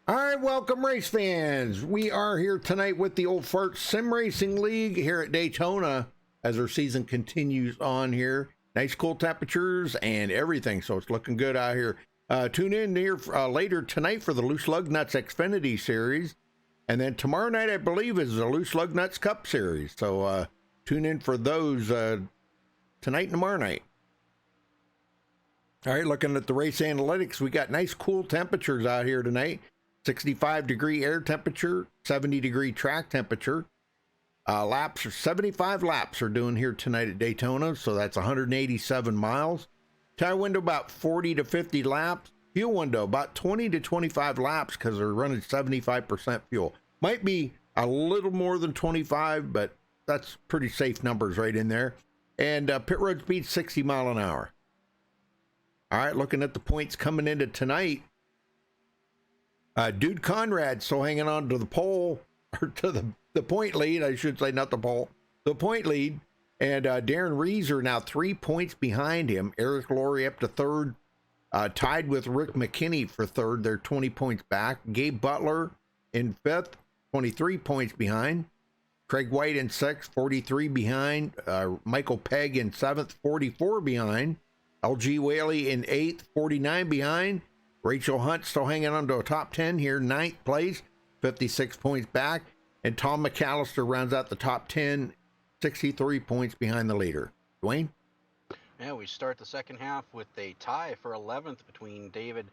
All right, welcome race fans. We are here tonight with the Old Fart Sim Racing League here at Daytona as our season continues on here. Nice cool temperatures and everything, so it's looking good out here. Tune in here later tonight for the Loose Lug Nuts Xfinity Series. And then tomorrow night, I believe, is the Loose Lug Nuts Cup Series. So tune in for those tonight and tomorrow night. All right, looking at the race analytics, we got nice cool temperatures out here tonight. 65-degree air temperature, 70-degree track temperature. Laps are 75 laps are doing here tonight at Daytona, so that's 187 miles. Tire window about 40 to 50 laps. Fuel window about 20 to 25 laps because they're running 75% fuel. Might be a little more than 25, but that's pretty safe numbers right in there. And pit road speed 60 mile an hour. All right, looking at the points coming into tonight. Dude Conrad still hanging on to the pole, or to the point lead, I should say, not the pole, the point lead. And Darren Reeser now 3 points behind him. Eric Laurie up to third, tied with Rick McKinney for third. They're 20 points back. Gabe Butler in fifth, 23 points behind. Craig White in sixth, 43 behind. Michael Pegg in seventh, 44 behind. LG Whaley in eighth, 49 behind. Rachel Hunt still hanging on to a top 10 here, ninth place, 56 points back. And Tom McAllister rounds out the top 10, 63 points behind the leader. Dwayne? Yeah, we start the second half with a tie for 11th between David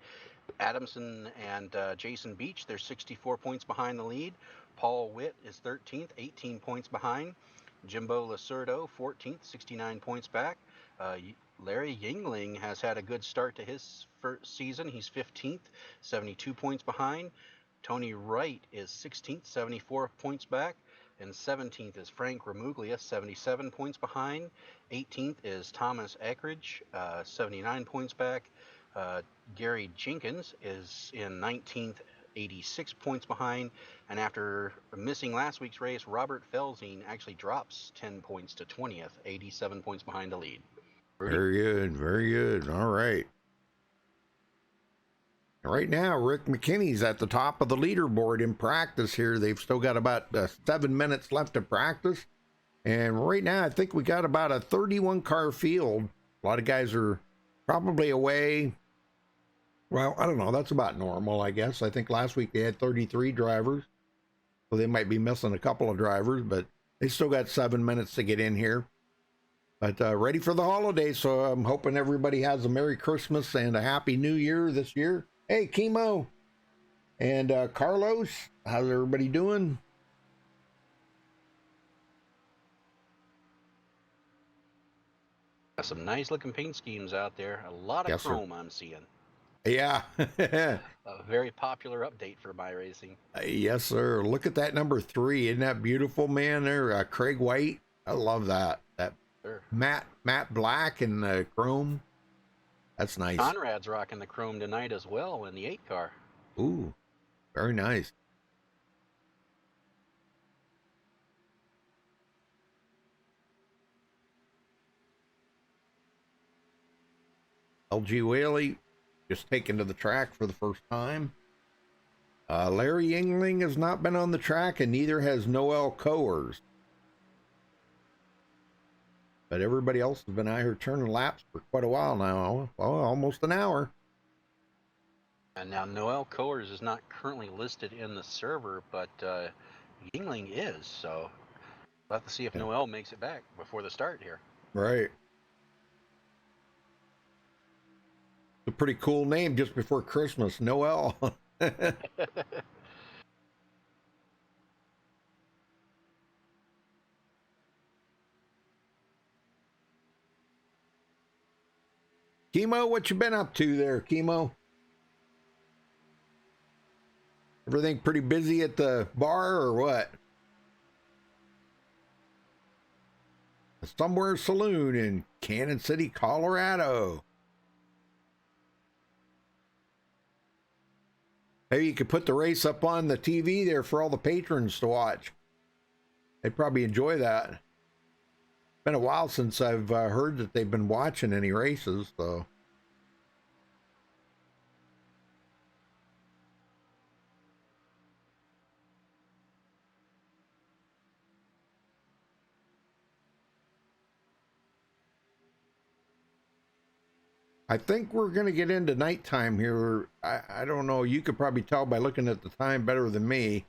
Adamson and Jason Beach. They're 64 points behind the lead. Paul Witt is 13th, 18 points behind. Jimbo Lacerdo, 14th, 69 points back. Larry Yingling has had a good start to his first season. He's 15th, 72 points behind. Tony Wright is 16th, 74 points back. And 17th is Frank Ramuglia, 77 points behind. 18th is Thomas Eckridge, 79 points back. Gary Jenkins is in 19th, 86 points behind. And after missing last week's race, Robert Felzine actually drops 10 points to 20th, 87 points behind the lead. Rudy? Very good, very good. All right. Right now, Rick McKinney's at the top of the leaderboard in practice here. They've still got about 7 minutes left of practice. And right now, I think we got about a 31-car field. A lot of guys are probably away. Well, I don't know. That's about normal, I guess. I think last week they had 33 drivers. So they might be missing a couple of drivers, but they still got 7 minutes to get in here. But ready for the holidays, so I'm hoping everybody has a Merry Christmas and a Happy New Year this year. Hey, Chemo and Carlos, how's everybody doing? Got some nice looking paint schemes out there. A lot of Yes, chrome, sir. I'm seeing. Yeah. A very popular update for my racing. Yes, sir. Look at that number 3. Isn't that beautiful, man? There, Craig White. I love that. That Sure. matte black and chrome. That's nice. Conrad's rocking the chrome tonight as well in the 8 car. Ooh, very nice. LG Whaley just taken to the track for the first time. Larry Yingling has not been on the track, and neither has Noel Coers. But everybody else has been out here turning laps for quite a while now. Well, almost an hour. And now Noel Coers is not currently listed in the server, but Yingling is. So we'll have to see if Noel makes it back before the start here. Right. A pretty cool name just before Christmas, Noel. Chemo, what you been up to there, Chemo? Everything pretty busy at the bar or what? The Somewhere Saloon in Cannon City, Colorado. Maybe you could put the race up on the TV there for all the patrons to watch. They'd probably enjoy that. Been a while since I've heard that they've been watching any races, so. I think we're going to get into nighttime here. I don't know. You could probably tell by looking at the time better than me.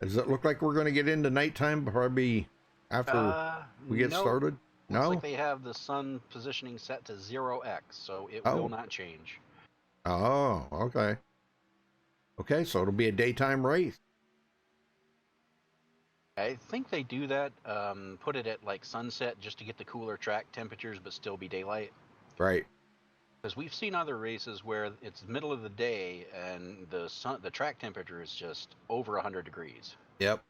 Does it look like we're going to get into nighttime probably after we get started? Looks No? like they have the sun positioning set to 0x, so it Oh. will not change. Oh, okay. Okay, so it'll be a daytime race. I think they do that, put it at like sunset just to get the cooler track temperatures, but still be daylight. Right. Because we've seen other races where it's middle of the day and the track temperature is just over 100 degrees. Yep.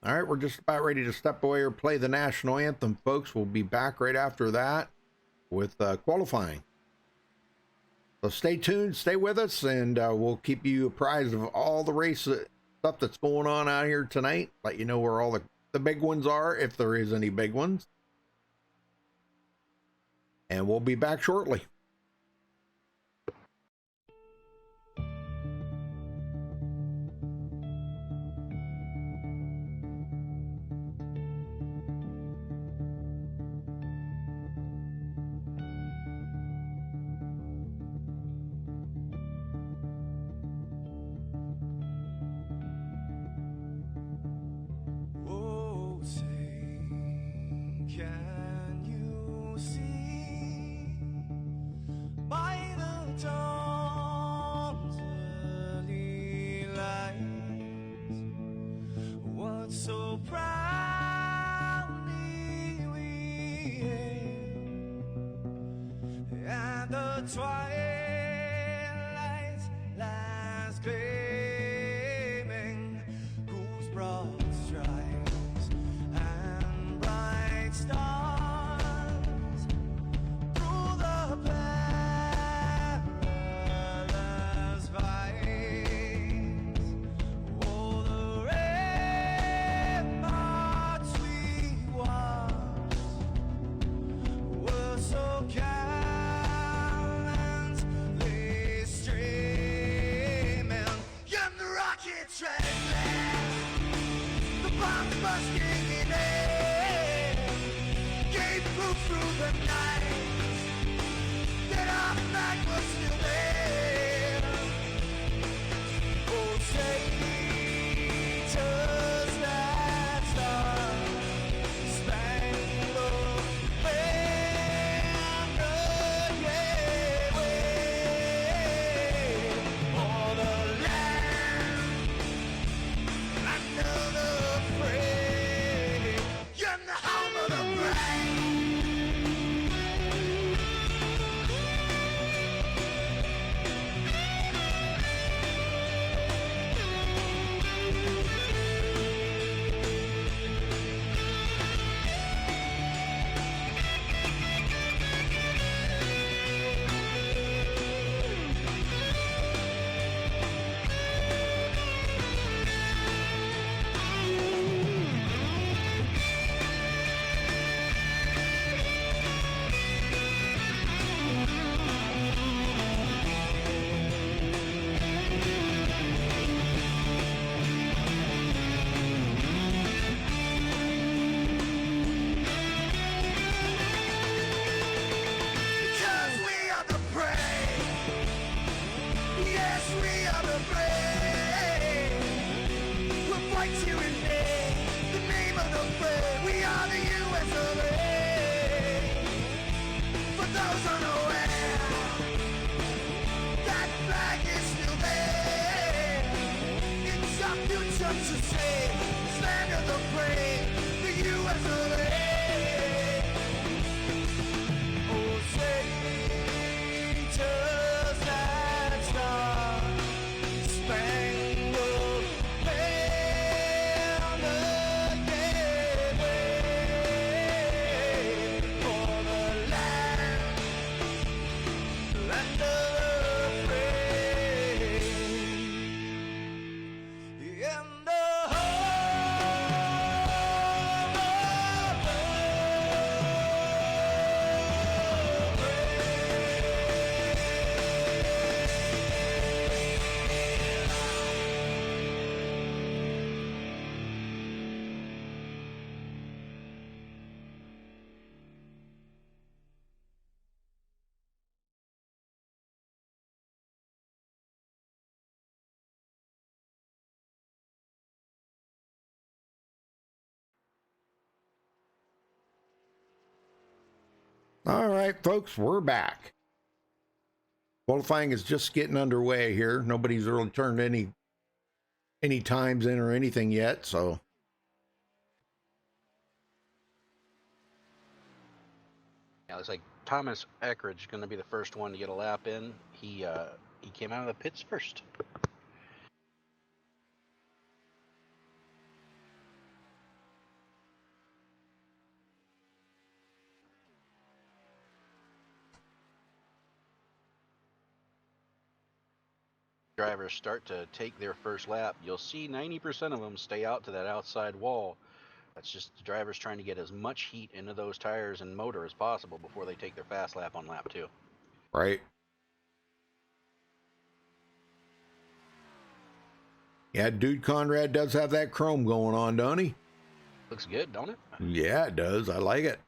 All right, we're just about ready to step away or play the national anthem, folks. We'll be back right after that with qualifying. So stay tuned, stay with us, and we'll keep you apprised of all the race stuff that's going on out here tonight. Let you know where all the big ones are, if there is any big ones. And we'll be back shortly. Twilight lies gleaming, whose broad stripes and bright stars through the perilous fights. Oh, the ramparts we watched were so busting in air, gave proof through the night that our flag was still there. Oh, traitors that star-spangled banner, yeah, wave for the land under the to say, stand of the brave, the U.S. of A. Oh, traitors that star-spangled banner, yeah, wave for the land of the free. In the home of All right, folks, we're back. Qualifying is just getting underway here. Nobody's really turned any times in or anything yet, so. Yeah, looks like Thomas Eckridge going to be the first one to get a lap in. He came out of the pits first. Drivers start to take their first lap. You'll see 90% of them stay out to that outside wall. That's just the drivers trying to get as much heat into those tires and motor as possible before they take their fast lap on lap 2. Right. Yeah, dude, Conrad does have that chrome going on, don't he? Looks good, don't it? Yeah, it does. I like it.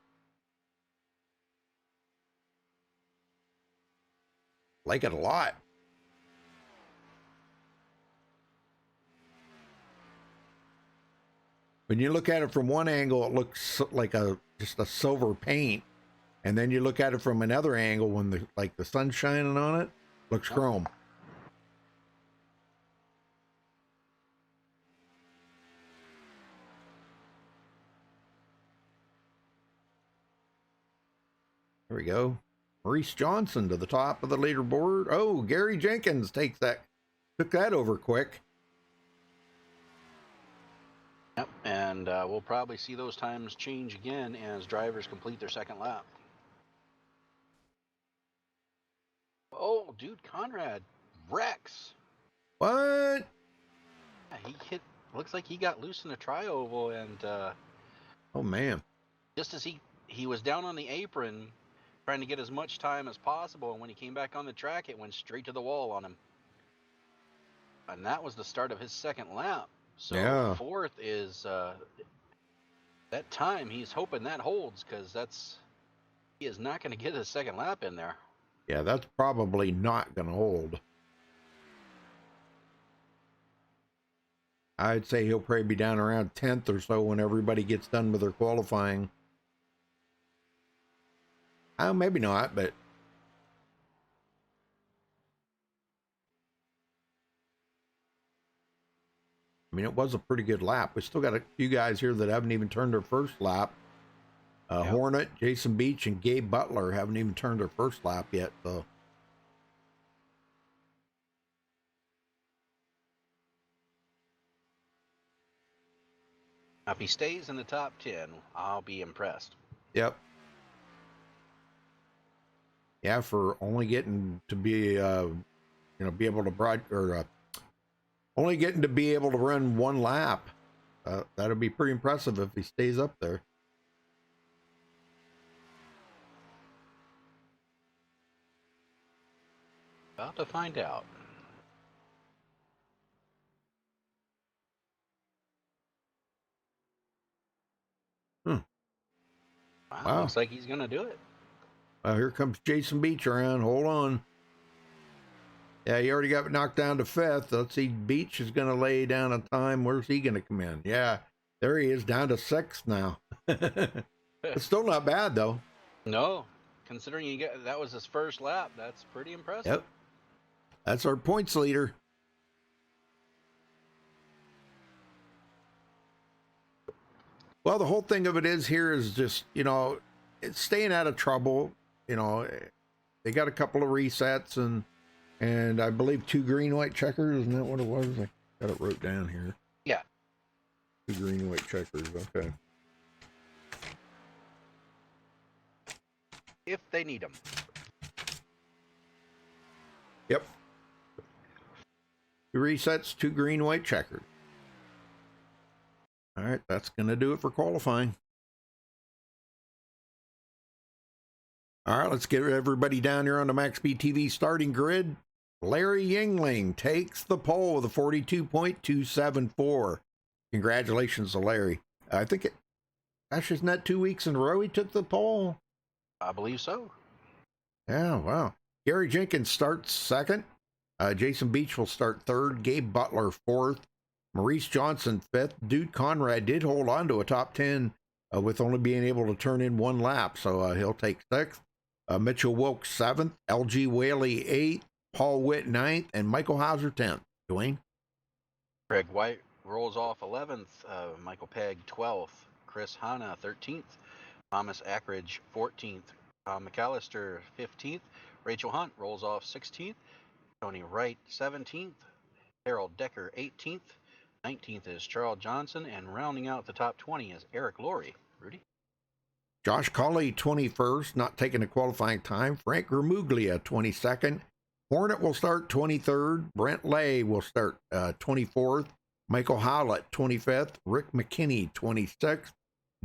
Like it a lot. When you look at it from one angle, it looks like just a silver paint, and then you look at it from another angle when the sun's shining on it, looks chrome. There we go. Maurice Johnson to the top of the leaderboard. Oh, Gary Jenkins took that over quick. Yep, and we'll probably see those times change again as drivers complete their second lap. Oh, dude, Conrad, Rex. What? Yeah, he hit. Looks like he got loose in the tri-oval, and Oh man! just as he was down on the apron, trying to get as much time as possible, and when he came back on the track, it went straight to the wall on him. And that was the start of his second lap. So Yeah. fourth is that time. He's hoping that holds because he is not going to get his second lap in there. Yeah, that's probably not going to hold. I'd say he'll probably be down around 10th or so when everybody gets done with their qualifying. Oh, maybe not, but I mean, it was a pretty good lap. We still got a few guys here that haven't even turned their first lap. Yep. Hornet, Jason Beach, and Gabe Butler haven't even turned their first lap yet. So, Now, if he stays in the top 10, I'll be impressed. yep. Yeah, for only getting to be, be able to only getting to be able to run one lap. That'll be pretty impressive if he stays up there. About to find out. Wow. Looks like he's going to do it. Here comes Jason Beach around. Hold on. Yeah, he already got knocked down to 5th. Let's see. Beach is going to lay down a time. Where's he going to come in? Yeah, there he is, down to 6th now. It's still not bad, though. No, considering that was his first lap, that's pretty impressive. Yep. That's our points leader. Well, the whole thing of it is here is just, it's staying out of trouble. They got a couple of resets and I believe 2 green, white checkers. Isn't that what it was? I got it wrote down here. Yeah. 2 green, white checkers. Okay. If they need them. Yep. 2 resets, 2 green, white checkers. All right, that's going to do it for qualifying. All right, let's get everybody down here on the MaxSpeedTV starting grid. Larry Yingling takes the pole with a 42.274. Congratulations to Larry. I think isn't that 2 weeks in a row he took the pole? I believe so. Yeah, wow. Gary Jenkins starts 2nd. Jason Beach will start 3rd. Gabe Butler 4th. Maurice Johnson 5th. Dude Conrad did hold on to a top 10 with only being able to turn in 1 lap, so he'll take 6th. Mitchell Wilkes 7th, LG Whaley 8th, Paul Witt 9th, and Michael Hauser 10th. Dwayne? Craig White rolls off 11th. Michael Pegg 12th. Chris Hanna 13th. Thomas Ackridge 14th. Tom McAllister 15th. Rachel Hunt rolls off 16th. Tony Wright 17th. Harold Decker 18th. 19th is Charles Johnson, and rounding out the top 20 is Eric Laurie. Rudy? Josh Colley 21st, not taking a qualifying time. Frank Gramuglia 22nd. Hornet will start 23rd. Brent Lay will start 24th. Michael Howlett 25th. Rick McKinney 26th.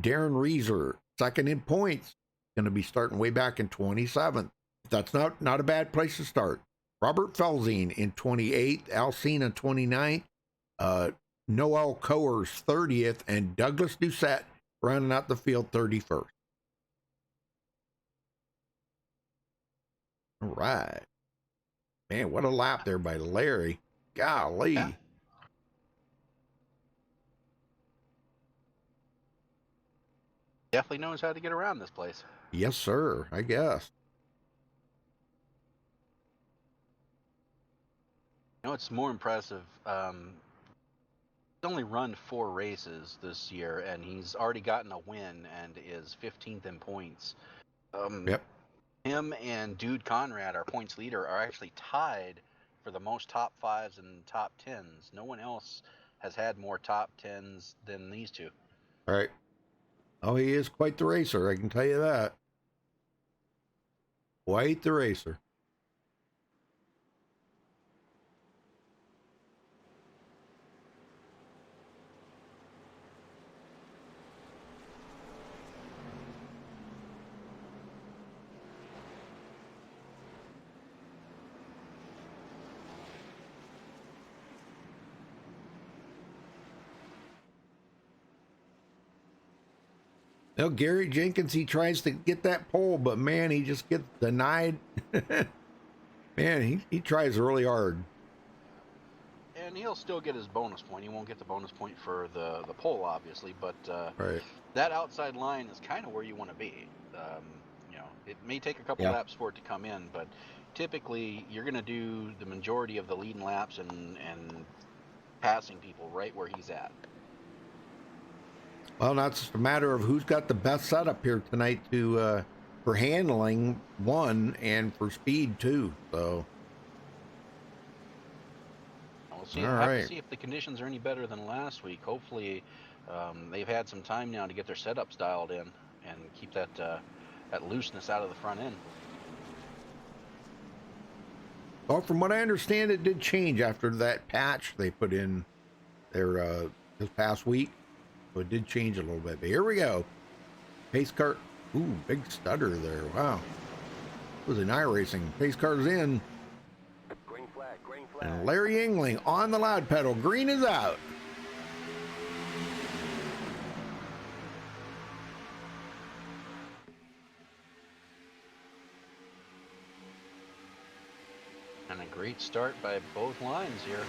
Darren Reeser, second in points, going to be starting way back in 27th. That's not a bad place to start. Robert Felzine in 28th. Alcina 29th. Noel Coers 30th. And Douglas Doucette rounding out the field 31st. All right. Man, what a lap there by Larry. Golly. Yeah. Definitely knows how to get around this place. Yes, sir, I guess. You know, it's more impressive. He's only run 4 races this year, and he's already gotten a win and is 15th in points. Yep. Him and Dude Conrad, our points leader, are actually tied for the most top 5s and top 10s. No one else has had more top 10s than these two. All right. Oh, he is quite the racer, I can tell you that. Quite the racer. Now, Gary Jenkins, he tries to get that pole, but man, he just gets denied. Man, he tries really hard. And he'll still get his bonus point. He won't get the bonus point for the pole, obviously, but Right. that outside line is kind of where you want to be. You know, it may take a couple laps for it to come in, but typically you're going to do the majority of the leading laps and passing people right where he's at. Well, now it's just a matter of who's got the best setup here tonight to for handling, one, and for speed, too. So We'll see. Have to see if the conditions are any better than last week. Hopefully, they've had some time now to get their setups dialed in and keep that that looseness out of the front end. Well, from what I understand, it did change after that patch they put in there this past week. So it did change a little bit. But here we go. Pace car. Ooh, big stutter there. Wow. It was an iRacing. Pace car's in. Green flag, green flag. And Larry Yingling on the loud pedal. Green is out. And a great start by both lines here.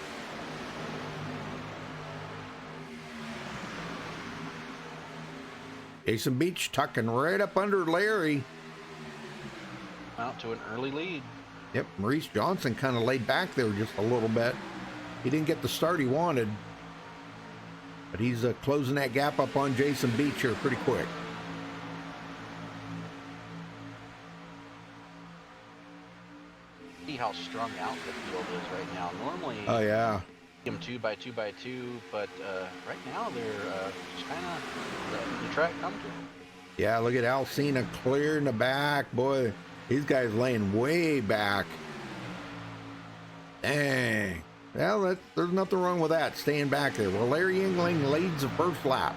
Jason Beach tucking right up under Larry. Out to an early lead. Yep, Maurice Johnson kind of laid back there just a little bit. He didn't get the start he wanted. But he's closing that gap up on Jason Beach here pretty quick. See how strung out the field is right now. Normally, Oh, yeah. them 2 by 2 by 2, but right now they're just kind of letting the track come to them. Yeah, look at Alcina clear in the back. Boy, these guys laying way back. Dang. Well, there's nothing wrong with that, staying back there. Well, Larry Yingling leads the first lap.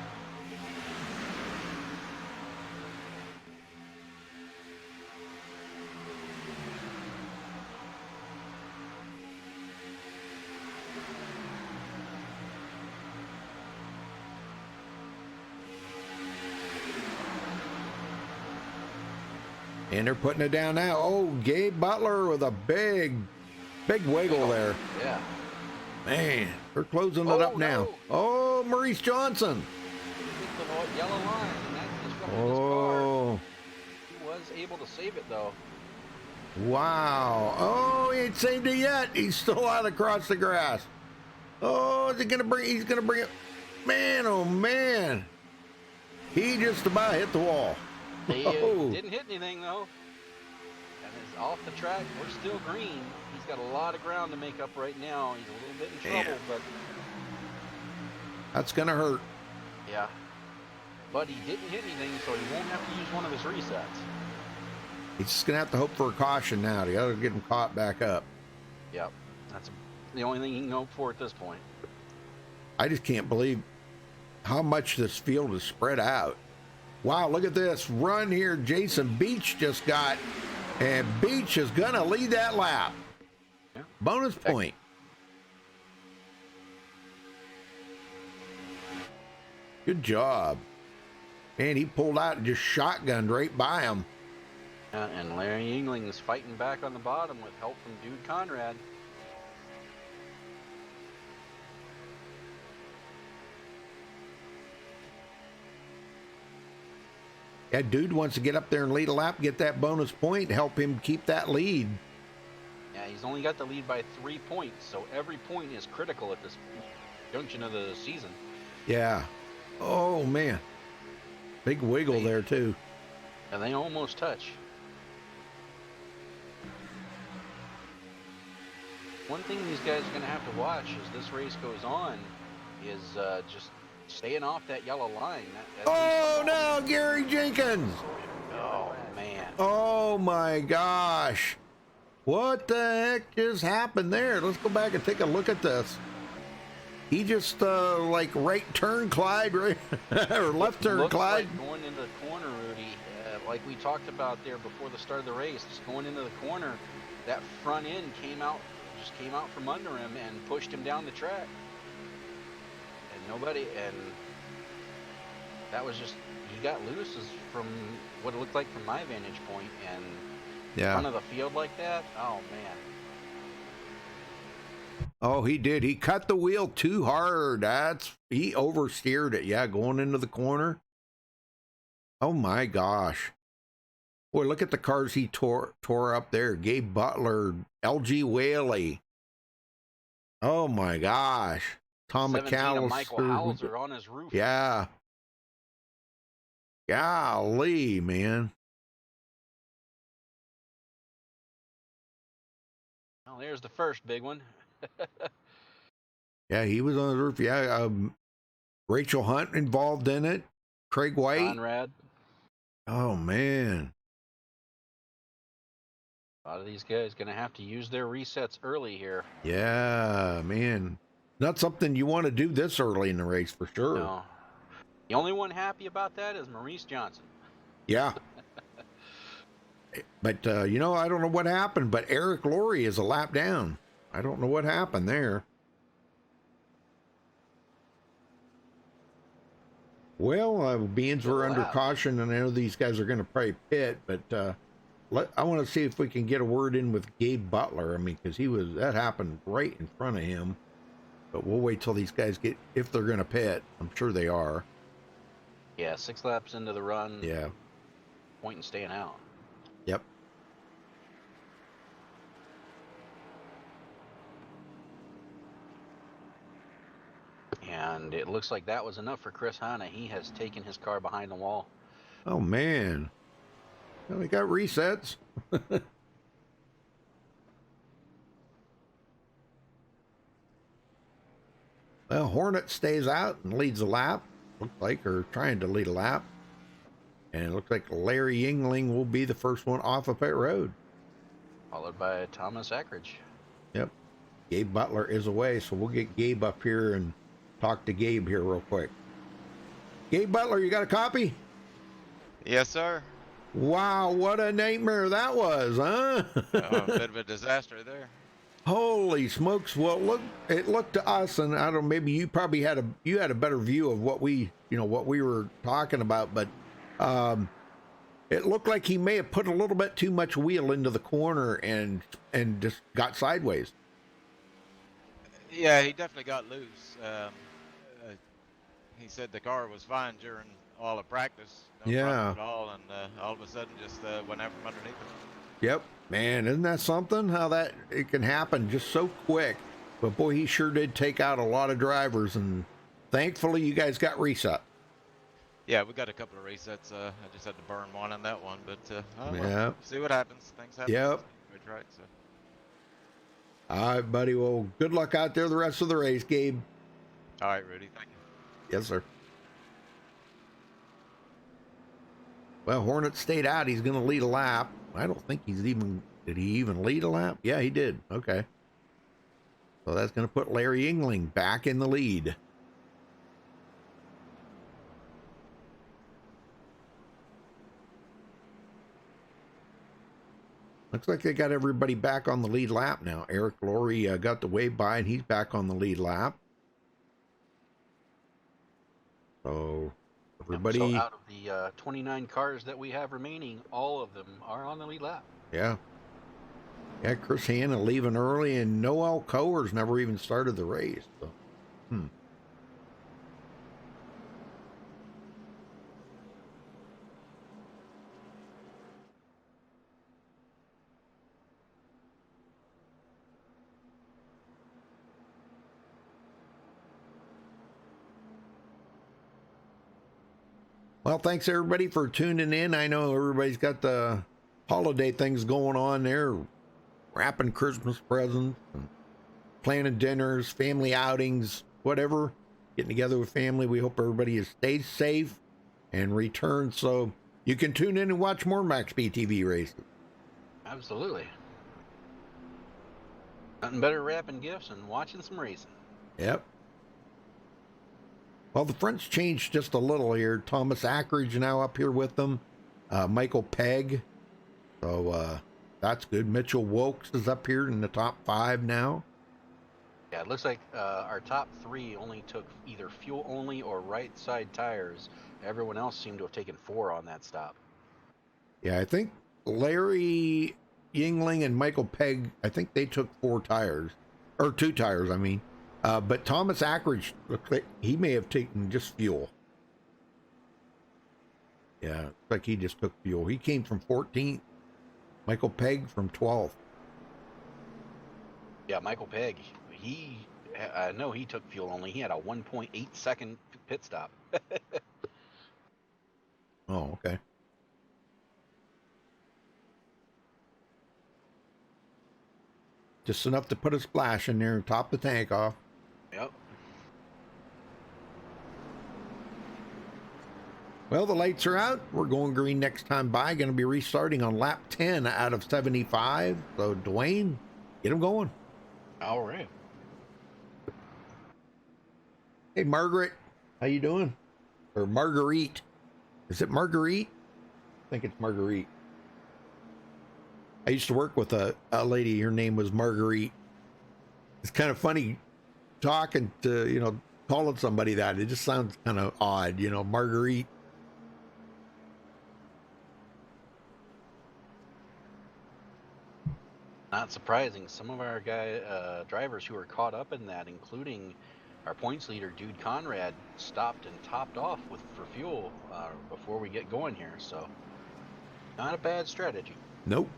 And they're putting it down now. Oh, Gabe Butler with a big wiggle there. Yeah. Man, they're closing it up now. No. Oh, Maurice Johnson. Hit the yellow line, and that disrupted his car. Oh, He was able to save it, though. Wow. Oh, he ain't saved it yet. He's still out across the grass. Oh, is he gonna bring? He's gonna bring it. Man, oh man. He just about hit the wall. He Oh. didn't hit anything, though. And is off the track. We're still green. He's got a lot of ground to make up right now. He's a little bit in trouble, but That's gonna hurt. yeah. But he didn't hit anything, so he won't have to use one of his resets. He's just gonna have to hope for a caution now. The other get him caught back up. Yep. That's the only thing he can hope for at this point. I just can't believe how much this field is spread out. Wow, look at this run here. Jason Beach just got, and Beach is gonna lead that lap. Yeah. Bonus point. Good job. And he pulled out and just shotgunned right by him. And Larry Yingling's fighting back on the bottom with help from Dude Conrad. Yeah, Dude wants to get up there and lead a lap, get that bonus point, help him keep that lead. Yeah, he's only got the lead by 3 points, so every point is critical at this junction of the season. Yeah. Oh, man. Big wiggle there, too. And they almost touch. One thing these guys are going to have to watch as this race goes on is just staying off that yellow line. Oh, no, Gary Jenkins. Oh, man. Oh, my gosh. What the heck just happened there? Let's go back and take a look at this. He just, like, right turn Clyde, right? Or left turn Clyde. Like going into the corner, Rudy, like we talked about there before the start of the race, just going into the corner, that front end came out from under him and pushed him down the track. And that was just, he got loose from what it looked like from my vantage point, and in front of the field like that, oh man. Oh, he did. He cut the wheel too hard. He oversteered it. Yeah, going into the corner. Oh my gosh. Boy, look at the cars he tore up there. Gabe Butler, LG Whaley. Oh my gosh. Tom McAllister. Michael Hauser on his roof. Yeah. Golly, man. Well, there's the first big one. Yeah, he was on the roof. Yeah, Rachel Hunt involved in it. Craig White. Conrad. Oh, man. A lot of these guys going to have to use their resets early here. Yeah, man. Not something you want to do this early in the race for sure. No. The only one happy about that is Maurice Johnson. Yeah. But, I don't know what happened, but Eric Laurie is a lap down. I don't know what happened there. Well, beans were under caution, and I know these guys are going to probably pit, but I want to see if we can get a word in with Gabe Butler. I mean, because that happened right in front of him. But we'll wait till these guys if they're going to pit. I'm sure they are. Yeah, 6 laps into the run. Yeah. Point in staying out. Yep. And it looks like that was enough for Chris Hanna. He has taken his car behind the wall. Oh, man. Well, we got resets. Well, Hornet stays out and leads a lap. Looks like, or trying to lead a lap. And it looks like Larry Yingling will be the first one off of pit road. Followed by Thomas Ackridge. Yep. Gabe Butler is away, so we'll get Gabe up here and talk to Gabe here real quick. Gabe Butler, you got a copy? Yes, sir. Wow, what a nightmare that was, huh? A bit of a disaster there. Holy smokes! Well, it looked to us, and I don't know, maybe you probably had a better view of what we were talking about, but it looked like he may have put a little bit too much wheel into the corner and just got sideways. Yeah, he definitely got loose. He said the car was fine during all of practice. No problem at all, and all of a sudden just went out from underneath him. Yep, man, isn't that something? How that it can happen just so quick. But boy, he sure did take out a lot of drivers, and thankfully you guys got reset. Yeah, we got a couple of resets. I just had to burn one on that one, but oh, well, Yep. see what happens. Things happen. Yep. Good track, so. All right, buddy. Well, good luck out there the rest of the race, Gabe. All right, Rudy. Thank you. Yes, sir. Well, Hornet stayed out. He's going to lead a lap. I don't think he's even... Did he even lead a lap? Yeah, he did. Okay. So that's going to put Larry Yingling back in the lead. Looks like they got everybody back on the lead lap now. Eric Laurie got the wave by, and he's back on the lead lap. So everybody... So out of the 29 cars that we have remaining, all of them are on the lead lap. Yeah. Yeah, Chris Hanna leaving early, and Noel Coers never even started the race. So, Well, thanks everybody for tuning in. I know everybody's got the holiday things going on there, wrapping Christmas presents, and planning dinners, family outings, whatever, getting together with family. We hope everybody has stayed safe and returned so you can tune in and watch more MaxSpeedTV races. Absolutely. Nothing better wrapping gifts and watching some racing. Yep. Well, the front's changed just a little here. Thomas Ackridge now up here with them. Michael Pegg. So that's good. Mitchell Wokes is up here in the top 5 now. Yeah, it looks like our top 3 only took either fuel only or right side tires. Everyone else seemed to have taken 4 on that stop. Yeah, I think Larry Yingling and Michael Pegg, I think they took 4 tires. Or 2 tires, I mean. But Thomas Ackridge, looks like he may have taken just fuel. Yeah, looks like he just took fuel. He came from 14th. Michael Pegg from 12th. Yeah, Michael Pegg, I know he took fuel only. He had a 1.8 second pit stop. Oh, okay. Just enough to put a splash in there and top the tank off. Yep. Well, the lights are out. We're going green next time by. Going to be restarting on lap 10 out of 75. So, Dwayne, get them going. All right. Hey, Margaret, how you doing? Or Marguerite. Is it Marguerite? I think it's Marguerite. I used to work with a lady. Her name was Marguerite. It's kind of funny talking to, calling somebody that. It just sounds kind of odd, Marguerite. Not surprising. Some of our drivers who were caught up in that, including our points leader, Dude Conrad, stopped and topped off for fuel before we get going here. So, not a bad strategy. Nope.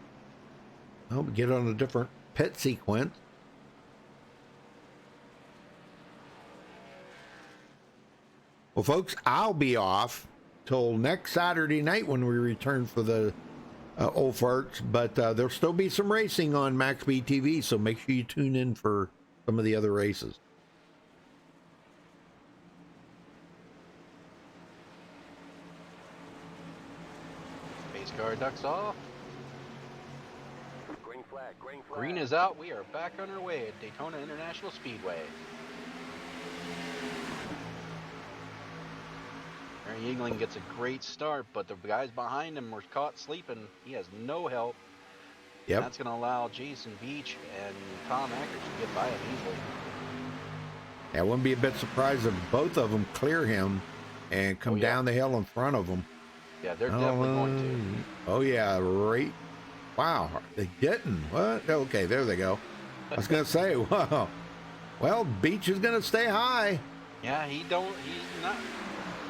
I'll get on a different pit sequence. Well, folks, I'll be off till next Saturday night when we return for the old farts, but there'll still be some racing on MaxSpeedTV, so make sure you tune in for some of the other races. Space car ducks off. Green flag, green flag. Green is out. We are back on our way at Daytona International Speedway. Aaron Yingling gets a great start, but the guys behind him were caught sleeping. He has no help. Yep. That's going to allow Jason Beach and Tom Ackers to get by him easily. I wouldn't be a bit surprised if both of them clear him and come down the hill in front of him. Yeah, they're definitely going to. Oh, yeah, right. Wow, they didn't. What? Okay, there they go. I was going to say, wow. Well, Beach is going to stay high. Yeah, he's not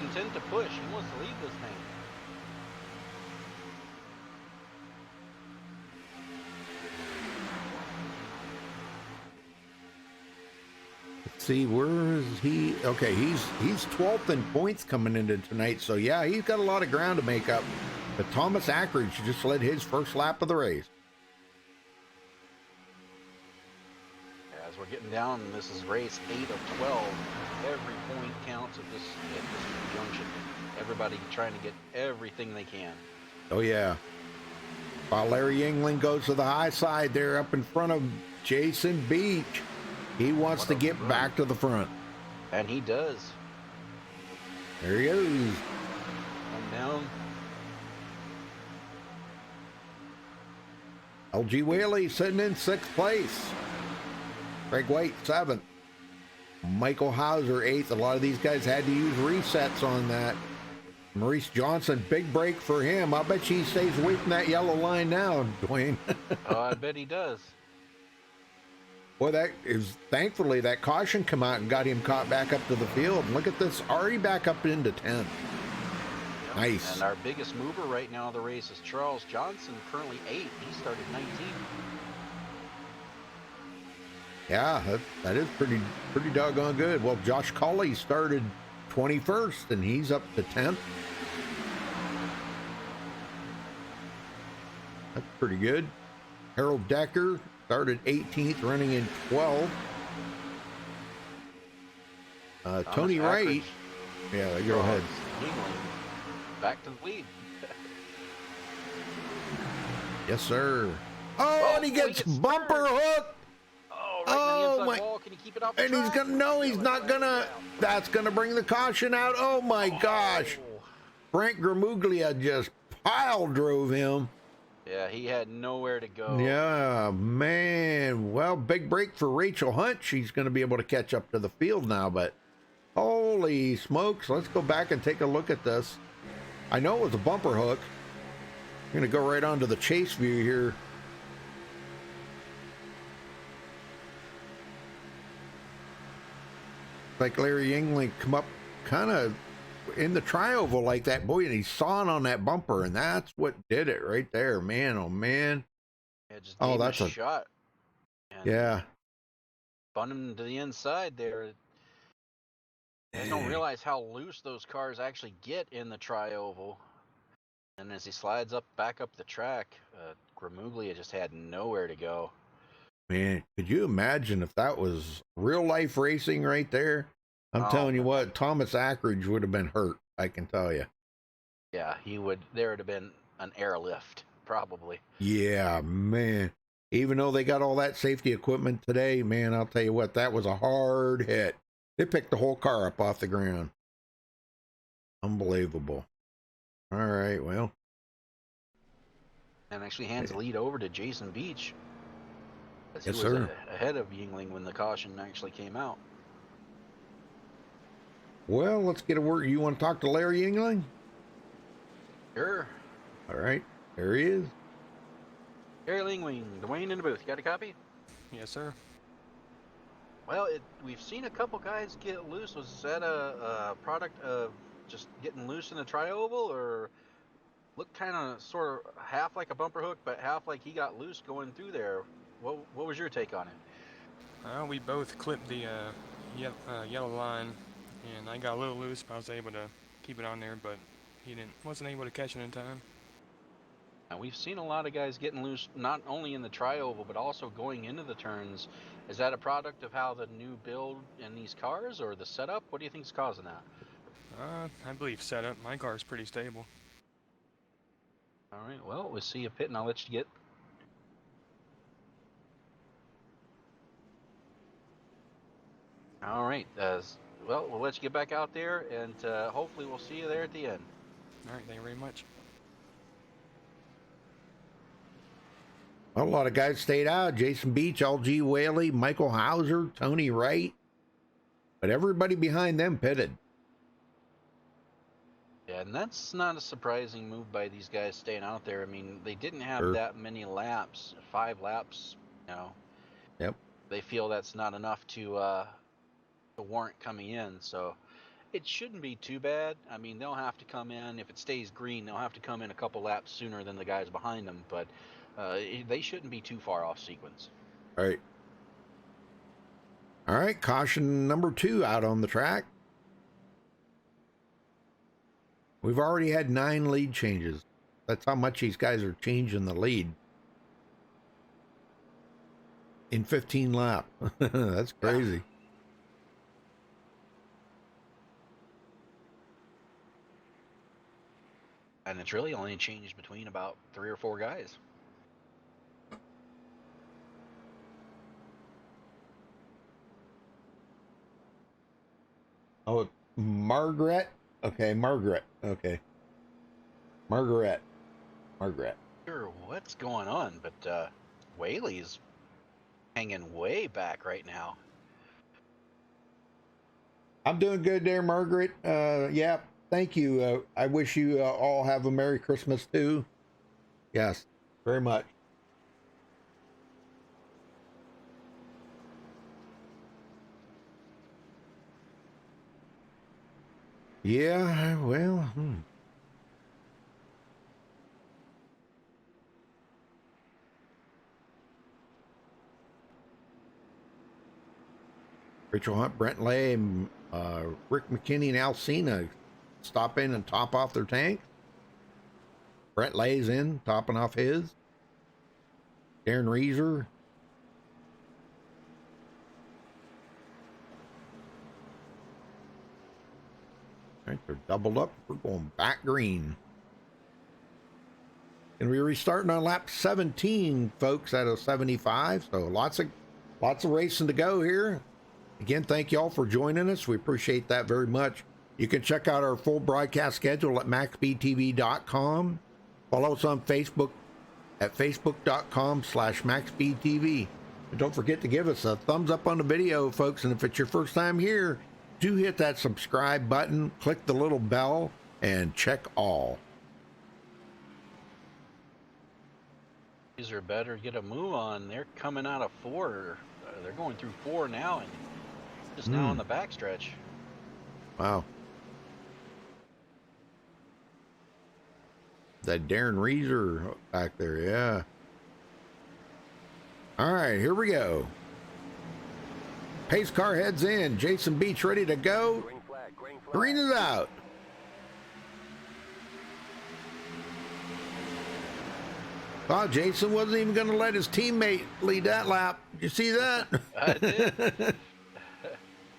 content to push. He wants to lead this thing. see, where is he? Okay, he's 12th in points coming into tonight. So yeah, he's got a lot of ground to make up. But Thomas Ackridge just led his first lap of the race. As we're getting down, this is race 8 of 12. Every point counts at this junction. Everybody trying to get everything they can. Oh yeah. While Larry Yingling goes to the high side there up in front of Jason Beach. He wants to get back to the front. And he does. There he goes. Come down. LG Whaley sitting in 6th place. Craig White 7th. Michael Hauser 8th. A lot of these guys had to use resets on that. Maurice Johnson, big break for him. I bet he stays away from that yellow line now, Dwayne. Oh, I bet he does. Boy, that is thankfully that caution come out and got him caught back up to the field. Look at this, already back up into 10th. Yep. Nice. And our biggest mover right now of the race is Charles Johnson, currently 8th. He started 19th. Yeah, that is pretty doggone good. Well, Josh Colley started 21st, and he's up to 10th. That's pretty good. Harold Decker started 18th, running in 12th. Tony Wright. Yeah, go ahead. Back to the lead. Yes, sir. Oh, and he gets bumper hook. Oh, right in the inside wall. Can he keep it off the And he's track? gonna, no, he's not gonna. That's gonna bring the caution out. Oh my gosh. Frank Gramuglia just pile drove him. Yeah, he had nowhere to go. Yeah, man. Well, big break for Rachel Hunt. She's going to be able to catch up to the field now, but holy smokes. Let's go back and take a look at this. I know it was a bumper hook. I'm going to go right onto the chase view here. Like Larry Yingling come up kind of in the tri-oval like that, boy, and he sawing on that bumper, and that's what did it right there, man. Oh man. Yeah, just gave that's him a shot. And yeah. spun him to the inside there. I don't realize how loose those cars actually get in the tri-oval. And as he slides back up the track, Gramuglia just had nowhere to go. Man, could you imagine if that was real life racing right there? I'm telling you what, Thomas Ackridge would have been hurt, I can tell you. Yeah, he would. There would have been an airlift, probably. Yeah, man. Even though they got all that safety equipment today, man, I'll tell you what, that was a hard hit. They picked the whole car up off the ground. Unbelievable. All right, well. And actually hands the lead over to Jason Beach. As Yes, he was sir. Ahead of Yingling when the caution actually came out. Well, let's get a word. You want to talk to Larry Yingling? Sure. All right, there he is. Larry Yingling, Dwayne in the booth. You got a copy? Yes, sir. Well, we've seen a couple guys get loose. Was that a product of just getting loose in the tri-oval, or looked kind of sort of half like a bumper hook, but half like he got loose going through there? What was your take on it? We both clipped the yellow line, and I got a little loose, but I was able to keep it on there, but he wasn't able to catch it in time. Now, we've seen a lot of guys getting loose, not only in the tri-oval, but also going into the turns. Is that a product of how the new build in these cars, or the setup? What do you think is causing that? I believe setup. My car's pretty stable. All right, well, we'll see you pit, and I'll let you get. All right, well, we'll let you get back out there, and hopefully we'll see you there at the end. All right, thank you very much. Well, a lot of guys stayed out. Jason Beach, LG Whaley, Michael Hauser, Tony Wright. But everybody behind them pitted. Yeah, and that's not a surprising move by these guys staying out there. I mean, they didn't have that many laps, 5 laps, you know. Yep. They feel that's not enough to warrant coming in, so it shouldn't be too bad. I mean, they'll have to come in, if it stays green, they'll have to come in a couple laps sooner than the guys behind them, but they shouldn't be too far off sequence. All right. All right, caution number 2 out on the track. We've already had 9 lead changes. That's how much these guys are changing the lead in 15 laps. That's crazy. And it's really only changed between about 3 or 4 guys. Oh, Margaret. Okay, Margaret. Okay. Margaret. Sure, what's going on? But Whaley's hanging way back right now. I'm doing good there, Margaret. Yeah, thank you. I wish you all have a Merry Christmas too. Yes, very much. Yeah, well, Rachel Hunt, Brent Lay, and Rick McKinney and Alcina stop in and top off their tank. Brent Lay's in, topping off his. Darren Reeser. All right, they're doubled up. We're going back green. And we're restarting on lap 17, folks, out of 75. So lots of racing to go here. Again, thank you all for joining us. We appreciate that very much. You can check out our full broadcast schedule at MaxSpeedTV.com. Follow us on Facebook at Facebook.com/MaxSpeedTV. And don't forget to give us a thumbs up on the video, folks. And if it's your first time here, do hit that subscribe button, click the little bell, and check all. These are better get a move on. They're coming out of 4. They're going through 4 now and just now on the backstretch. Wow. That Darren Reeser back there, yeah. All right, here we go. Pace car heads in. Jason Beach ready to go. Green flag, green flag. Green is out. Oh, Jason wasn't even going to let his teammate lead that lap. Did you see that? I did.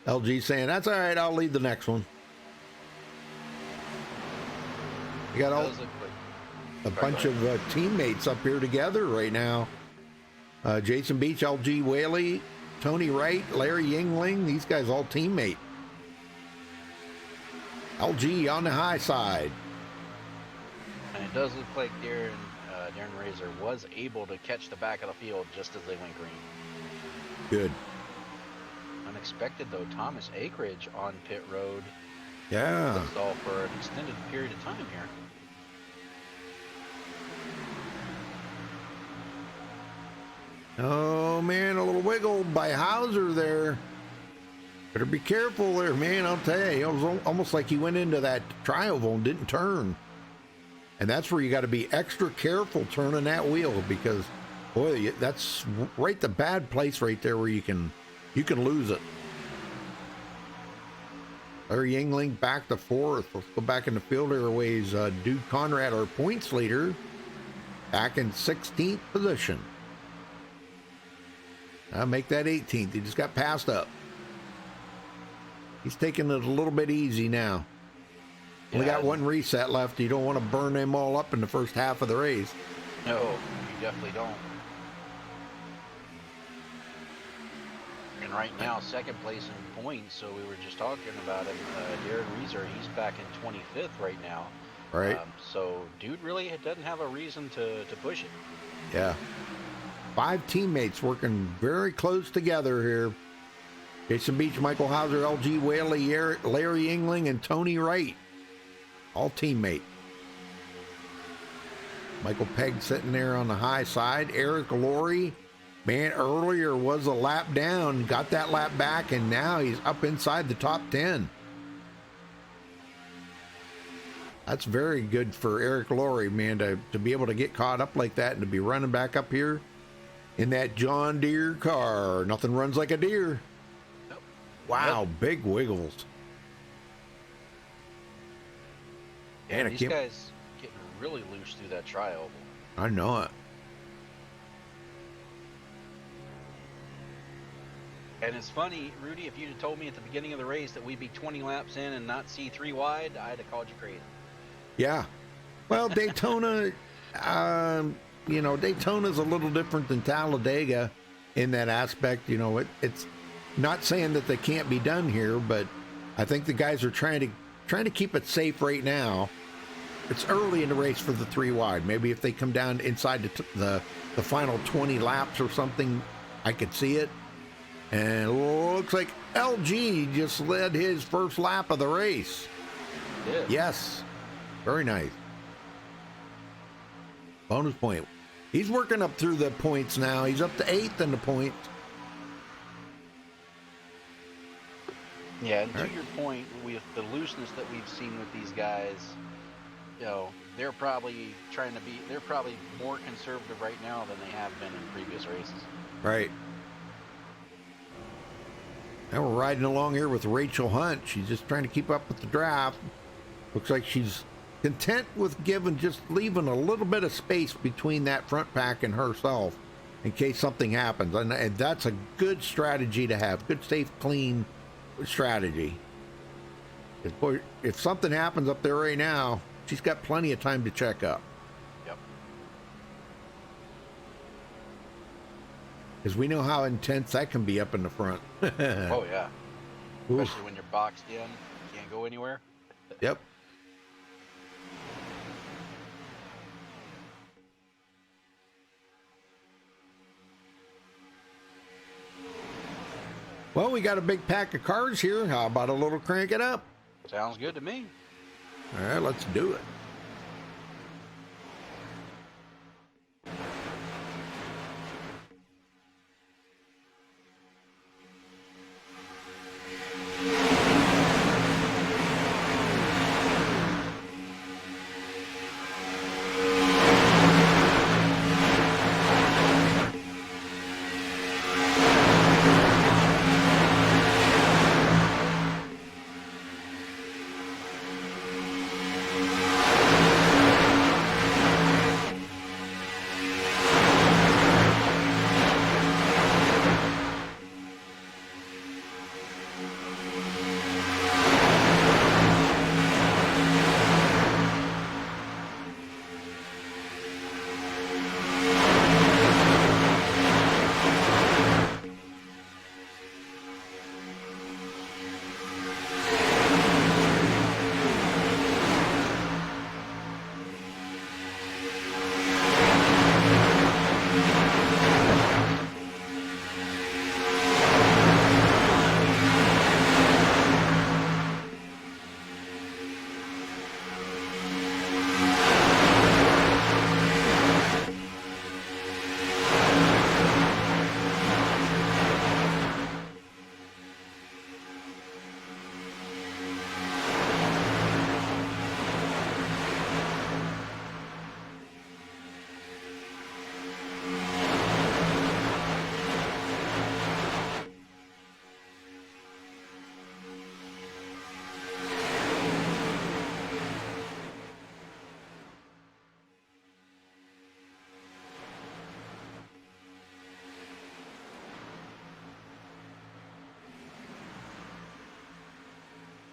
LG saying, that's all right, I'll lead the next one. You got all, Does look like- a bunch of teammates up here together right now. Jason Beach, LG Whaley, Tony Wright, Larry Yingling, these guys all teammate. LG on the high side. And it does look like Darren Razor was able to catch the back of the field just as they went green. Good. Unexpected though, Thomas Acreage on pit road. Yeah. That's all for an extended period of time here. Oh, man, a little wiggle by Hauser there. Better be careful there, man, I'll tell you. It was almost like he went into that tri-oval and didn't turn. And that's where you got to be extra careful turning that wheel because, boy, that's right the bad place right there where you can lose it. Larry Yingling back to 4th. Let's go back in the field airways. Dude Conrad, our points leader, back in 16th position. I'll make that 18th. He just got passed up. He's taking it a little bit easy now. Only got one reset left. You don't want to burn them all up in the first half of the race. No, you definitely don't. And right now, second place in points, so we were just talking about him. Darren Reeser, he's back in 25th right now. Right. So, dude really doesn't have a reason to push it. Yeah. 5 teammates working very close together here. Jason Beach, Michael Hauser, LG Whaley, Larry Yingling, and Tony Wright. All teammate. Michael Pegg sitting there on the high side. Eric Laurie, man, earlier was a lap down, got that lap back, and now he's up inside the top 10. That's very good for Eric Laurie, man, to be able to get caught up like that and to be running back up here in that John Deere car. Nothing runs like a deer. Wow, big wiggles. Yeah, Man, I these can't. guys getting really loose through that tri-oval. I know it. And it's funny, Rudy, if you'd have told me at the beginning of the race that we'd be 20 laps in and not see 3 wide, I'd have called you crazy. Yeah. Well, Daytona, Daytona's a little different than Talladega in that aspect. It's not saying that they can't be done here, but I think the guys are trying to keep it safe right now. It's early in the race for the 3 wide. Maybe if they come down inside the final 20 laps or something, I could see it. And it looks like LG just led his first lap of the race. Did. Yes. Very nice. Bonus point. He's working up through the points now. He's up to 8th in the points. Yeah, and to your point, with the looseness that we've seen with these guys, they're probably more conservative right now than they have been in previous races. Right. Now we're riding along here with Rachel Hunt. She's just trying to keep up with the draft. Looks like she's content with leaving a little bit of space between that front pack and herself in case something happens. And that's a good strategy to have. Good, safe, clean strategy. If something happens up there right now, she's got plenty of time to check up. Yep. Because we know how intense that can be up in the front. Oh, yeah. Oof. Especially when you're boxed in, can't go anywhere. Yep. Well, we got a big pack of cars here. How about a little crank it up? Sounds good to me. All right, let's do it.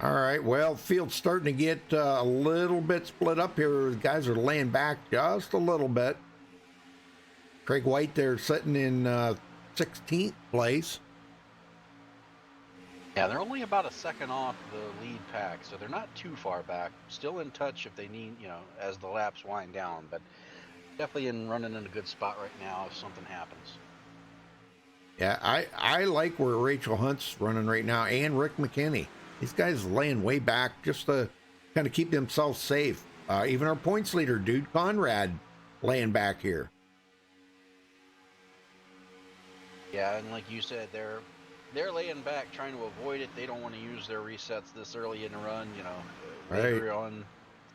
All right, well, field's starting to get a little bit split up here. The guys are laying back just a little bit. Craig White there sitting in 16th place. Yeah, they're only about a second off the lead pack, so they're not too far back. Still in touch if they need, as the laps wind down, but definitely running in a good spot right now if something happens. Yeah, I like where Rachel Hunt's running right now, and Rick McKinney. These guys laying way back just to kind of keep themselves safe. Even our points leader, dude, Conrad, laying back here. Yeah, and like you said, they're laying back trying to avoid it. They don't want to use their resets this early in the run. Later on,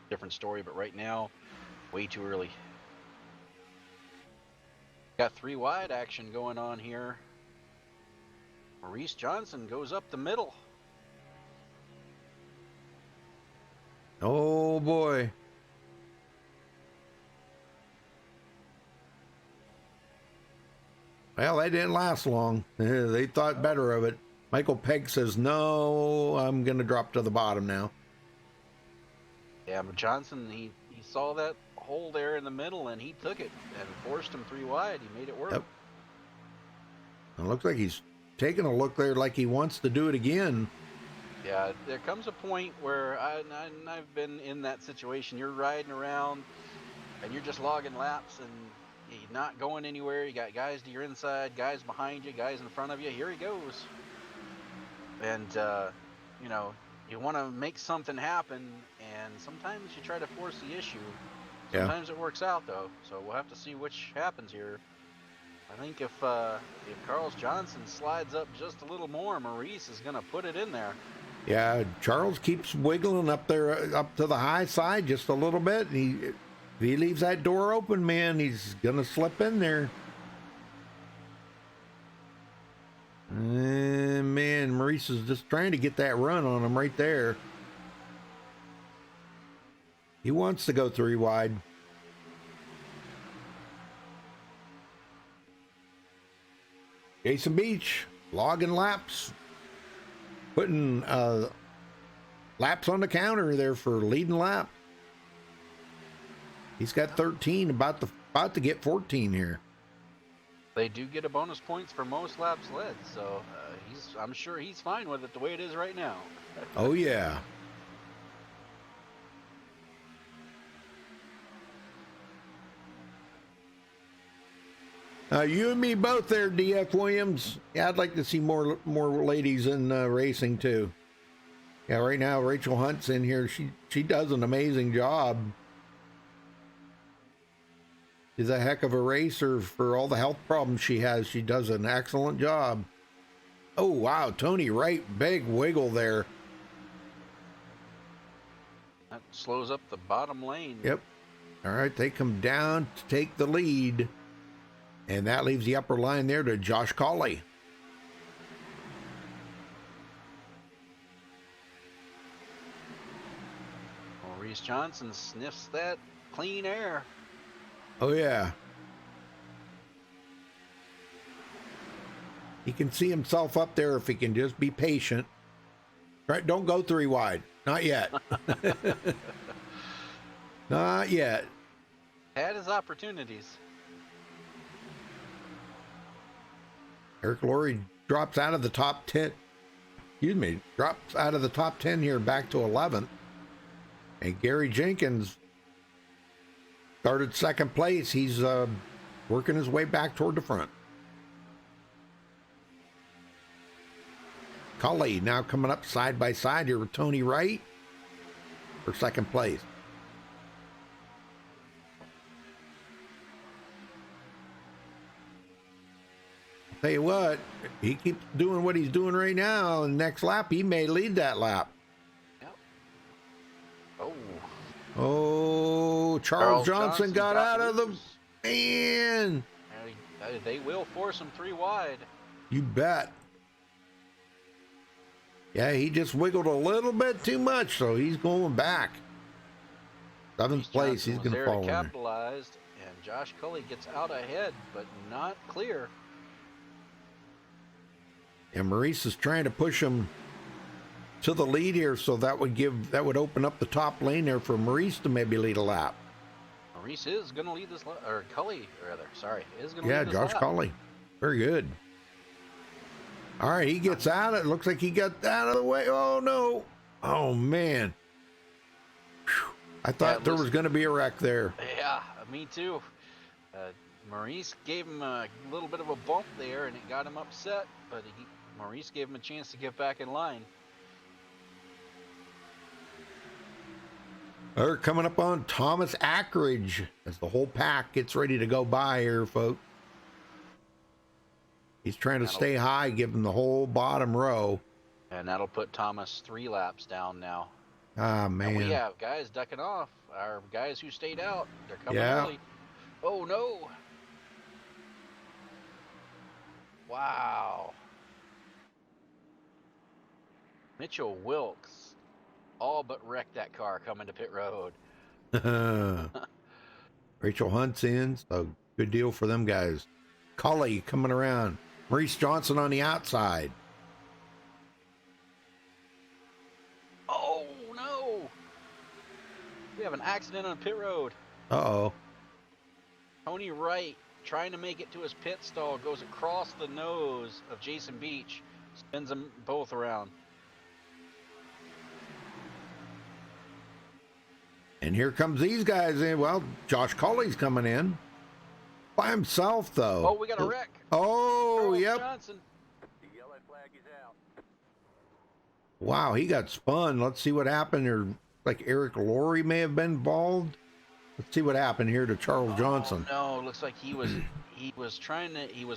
different story, but right now, way too early. Got 3 wide action going on here. Maurice Johnson goes up the middle. Oh boy. Well, that didn't last long. They thought better of it. Michael Pegg says, no, I'm going to drop to the bottom now. Yeah, but Johnson, he saw that hole there in the middle, and he took it and forced him 3 wide. He made it work. Yep. It looks like he's taking a look there like he wants to do it again. Yeah, there comes a point where I've been in that situation. You're riding around, and you're just logging laps, and you're not going anywhere. You got guys to your inside, guys behind you, guys in front of you. Here he goes. And, you know, you want to make something happen, and sometimes you try to force the issue. Sometimes it works out, though. So we'll have to see which happens here. I think if Carlos Johnson slides up just a little more, Maurice is going to put it in there. Yeah, Charles keeps wiggling up there, up to the high side just a little bit. If he leaves that door open, man, he's going to slip in there. And man, Maurice is just trying to get that run on him right there. He wants to go 3 wide. Jason Beach, logging laps, putting laps on the counter there for leading lap. He's got 13, about to get 14 here. They do get a bonus points for most laps led, so I'm sure he's fine with it the way it is right now. Oh yeah. You and me both there, DF Williams. Yeah, I'd like to see more ladies in racing too. Yeah, right now Rachel Hunt's in here. She does an amazing job. She's a heck of a racer for all the health problems she has. She does an excellent job. Oh wow, Tony Wright, big wiggle there. That slows up the bottom lane. Yep. All right, they come down to take the lead. And that leaves the upper line there to Josh Cawley. Maurice Johnson sniffs that clean air. Oh, yeah. He can see himself up there if he can just be patient. Right? Don't go 3 wide. Not yet. Not yet. Had his opportunities. Eric Laurie drops out of the top 10. Drops out of the top 10 here back to 11th. And Gary Jenkins started 2nd place. He's working his way back toward the front. Cully now coming up side by side here with Tony Wright for 2nd place. Tell you what, he keeps doing what he's doing right now, and next lap he may lead that lap. Yep. Oh, Charles Johnson got out of the man. They will force him 3 wide. You bet. Yeah, he just wiggled a little bit too much, so he's going back. 7th place, he's going to fall in there. Capitalized, and Josh Cully gets out ahead, but not clear. And Maurice is trying to push him to the lead here, so that would open up the top lane there for Maurice to maybe lead a lap. Maurice is going to lead this lap, or Cully, rather. Sorry, is going to lead this Josh lap. Cully. Very good. All right, he gets out. It looks like he got out of the way. Oh, no. Oh, man. Whew. I thought there was going to be a wreck there. Yeah, me too. Maurice gave him a little bit of a bump there, and it got him upset, but Maurice gave him a chance to get back in line. They're coming up on Thomas Ackridge as the whole pack gets ready to go by here, folks. He's trying to stay high, give him the whole bottom row. And that'll put Thomas 3 laps down now. Ah, man. And we have guys ducking off. Our guys who stayed out, they're coming early. Oh, no. Wow. Mitchell Wilkes all but wrecked that car coming to pit road. Rachel Hunt's in, so good deal for them guys. Cully coming around. Maurice Johnson on the outside. Oh, no. We have an accident on pit road. Uh-oh. Tony Wright, trying to make it to his pit stall, goes across the nose of Jason Beach, spins them both around. And here comes these guys in. Well, Josh Cully's coming in. By himself, though. Oh, we got a wreck. Oh, Charles yep. Johnson. The yellow flag is out. Wow, he got spun. Let's see what happened. Or like Eric Laurie may have been involved. Let's see what happened here to Charles Johnson. No, looks like he was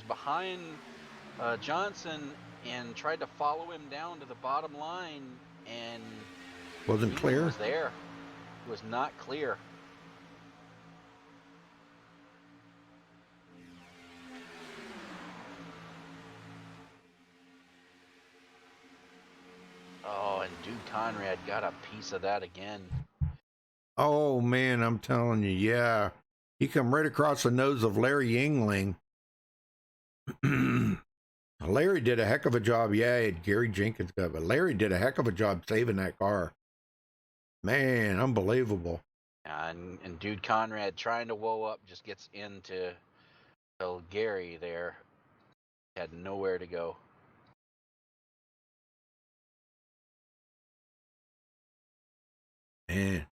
behind Johnson and tried to follow him down to the bottom line, and Wasn't he clear. was there. It was not clear. Oh, and Dude Conrad got a piece of that again. Oh man, I'm telling you, yeah. He come right across the nose of Larry Yingling. Larry did a heck of a job. Yeah, Gary Jenkins got, but Larry did a heck of a job saving that car. Man, unbelievable. And Dude Conrad trying to woe up just gets into Gary there. Had nowhere to go. Man.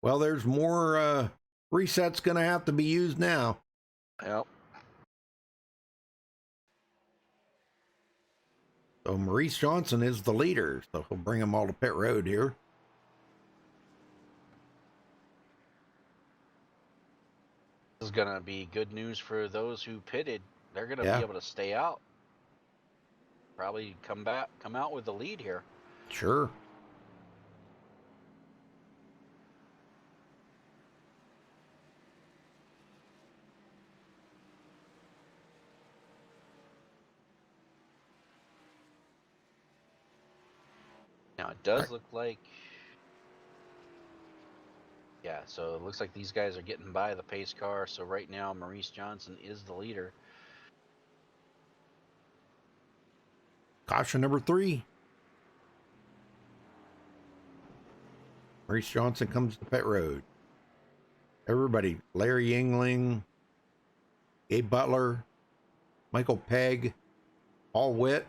Well, there's more resets going to have to be used now. Yep. So Maurice Johnson is the leader, so he'll bring them all to pit road here. This is going to be good news for those who pitted. They're going to be able to stay out. Probably come out with the lead here. Sure. Now it does look like, yeah, so it looks like these guys are getting by the pace car. So right now, Maurice Johnson is the leader. Caution number 3. Maurice Johnson comes to pit road. Everybody, Larry Yingling, Gabe Butler, Michael Pegg, Paul Witt.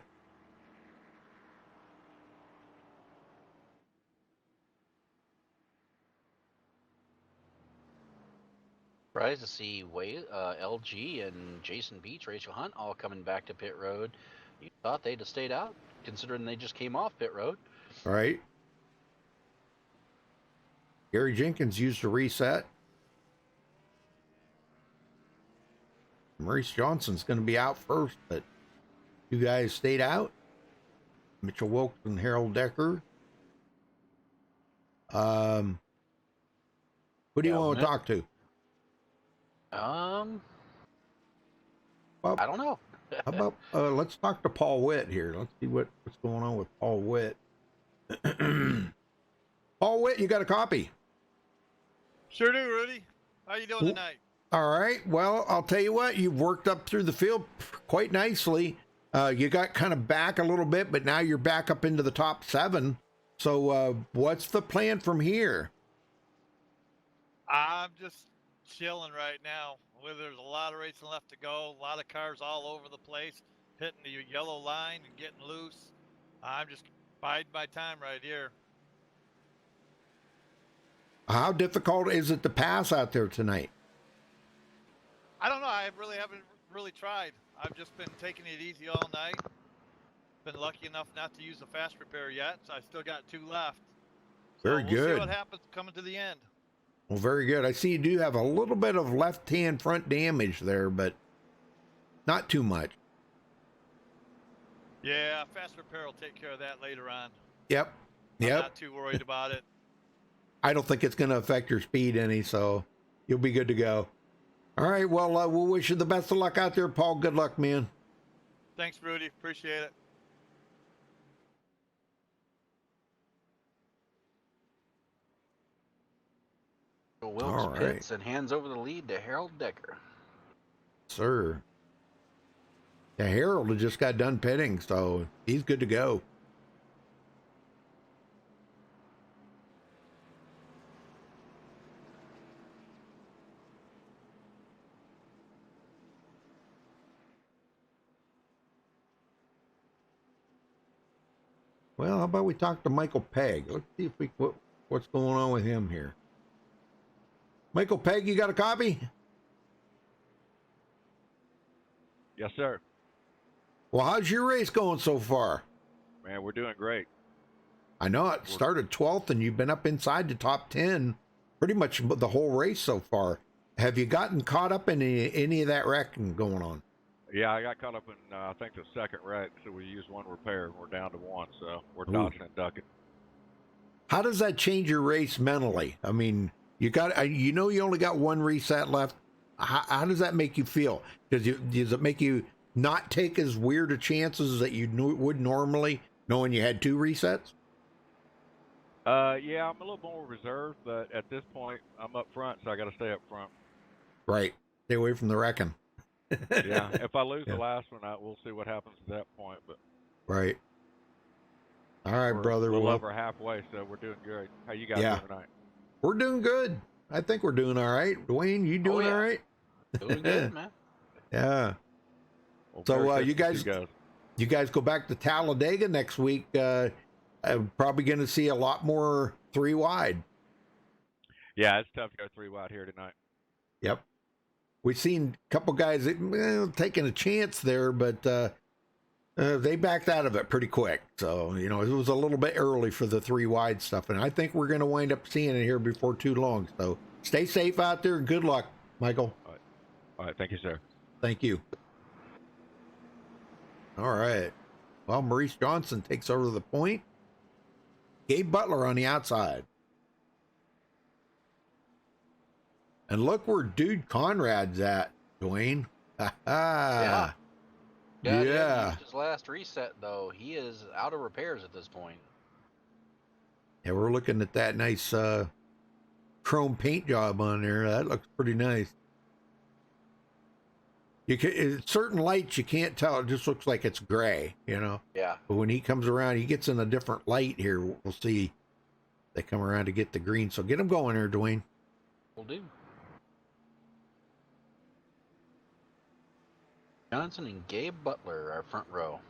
Surprised to see LG and Jason Beach, Rachel Hunt all coming back to pit road. You thought they'd have stayed out, considering they just came off pit road. All right. Gary Jenkins used a reset. Maurice Johnson's going to be out first, but you guys stayed out. Mitchell Wilkes and Harold Decker. Who do you want to talk to? Well, I don't know. How about let's talk to Paul Witt here. Let's see what's going on with Paul Witt. Paul Witt, you got a copy? Sure do, Rudy. How you doing tonight? All right. Well, I'll tell you what, you've worked up through the field quite nicely. You got kind of back a little bit, but now you're back up into the top 7. So what's the plan from here? I'm just chilling right now. There's a lot of racing left to go, a lot of cars all over the place, hitting the yellow line and getting loose. I'm just biding my time right here. How difficult is it to pass out there tonight? I don't know. I really haven't tried. I've just been taking it easy all night. Been lucky enough not to use the fast repair yet, so I still got 2 left. Very we'll good. See what happens coming to the end. Well, very good. I see you do have a little bit of left-hand front damage there, but not too much. Yeah, fast repair will take care of that later on. Yep. I'm not too worried about it. I don't think it's going to affect your speed any, so you'll be good to go. All right. Well, we'll wish you the best of luck out there, Paul. Good luck, man. Thanks, Rudy. Appreciate it. Wilkes All right. pits and hands over the lead to Harold Decker. Sir. Yeah, Harold had just got done pitting, so he's good to go. Well, how about we talk to Michael Pegg? Let's see if what's going on with him here. Michael Pegg, you got a copy? Yes, sir. Well, how's your race going so far? Man, we're doing great. I know it started 12th and you've been up inside the top 10 pretty much the whole race so far. Have you gotten caught up in any of that wrecking going on? Yeah, I got caught up in, I think, the second wreck, so we used one repair, and we're down to one, so we're dodging and ducking. How does that change your race mentally? I mean, you only got one reset left. How does that make you feel? Does it make you not take as weird a chances that you would normally, knowing you had 2 resets? Yeah, I'm a little more reserved, but at this point, I'm up front, so I got to stay up front. Right. Stay away from the wrecking. Yeah, if I lose the last one, we'll see what happens at that point. But right. All right, brother. We're a little over halfway, so we're doing good. How you guys doing tonight? We're doing good. I think we're doing all right. Dwayne, you doing all right? Doing good, man. Yeah. Well, So you guys go back to Talladega next week. I'm probably going to see a lot more 3 wide. Yeah, it's tough to go 3 wide here tonight. Yep. We've seen a couple guys taking a chance there, but they backed out of it pretty quick. So, it was a little bit early for the 3 wide stuff. And I think we're going to wind up seeing it here before too long. So stay safe out there and good luck, Michael. All right. Thank you, sir. Thank you. All right. Well, Maurice Johnson takes over the point. Gabe Butler on the outside. And look where Dude Conrad's at, Dwayne. Yeah. He Yeah. used his last reset, though. He is out of repairs at this point. Yeah, we're looking at that nice chrome paint job on there. That looks pretty nice. Certain lights you can't tell. It just looks like it's gray, Yeah. But when he comes around, he gets in a different light here. We'll see. They come around to get the green. So get him going there, Dwayne. Will do. Johnson and Gabe Butler are front row.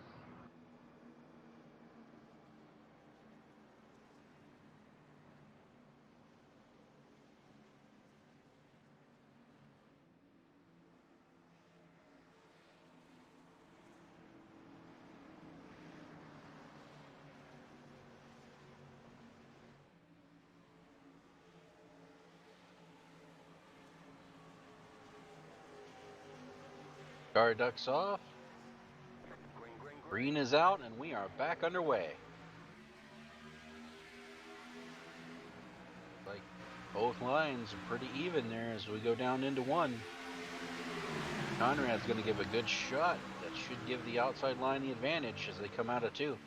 Car ducks off. Green is out, and we are back underway. Like both lines are pretty even there as we go down into one. Conrad's going to give a good shot. That should give the outside line the advantage as they come out of 2.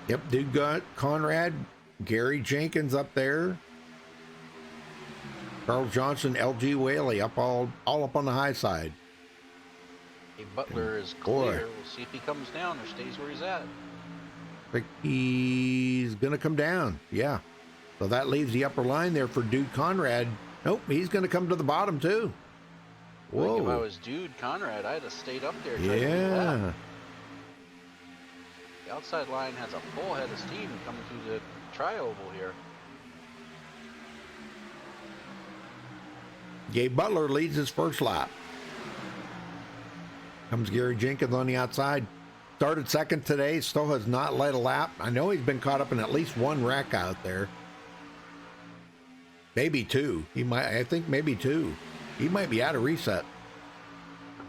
Yep, dude got Conrad, Gary Jenkins up there. Charles Johnson, LG Whaley up all up on the high side. Hey, Butler is clear. We'll see if he comes down or stays where he's at. I think he's going to come down. Yeah. So that leaves the upper line there for Dude Conrad. Nope, he's going to come to the bottom too. Whoa. Like if I was Dude Conrad, I'd have stayed up there. Yeah. The outside line has a full head of steam coming through the tri-oval here. Gabe Butler leads his first lap. Comes Gary Jenkins on the outside. Started second today, still has not led a lap. I know he's been caught up in at least 1 wreck out there. Maybe 2. I think maybe 2. He might be out of reset.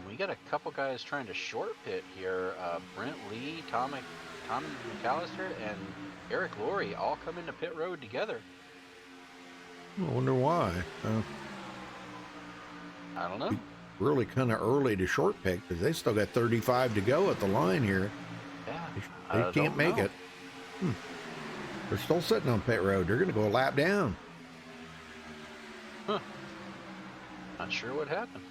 We got a couple guys trying to short pit here. Brent Lee, Tommy McAllister, and Eric Laurie all come into pit road together. I wonder why. I don't know. Really kind of early to short pick because they still got 35 to go at the line here. Yeah, They can't make it. They're still sitting on pit road. They're going to go a lap down. Huh. Not sure what happened.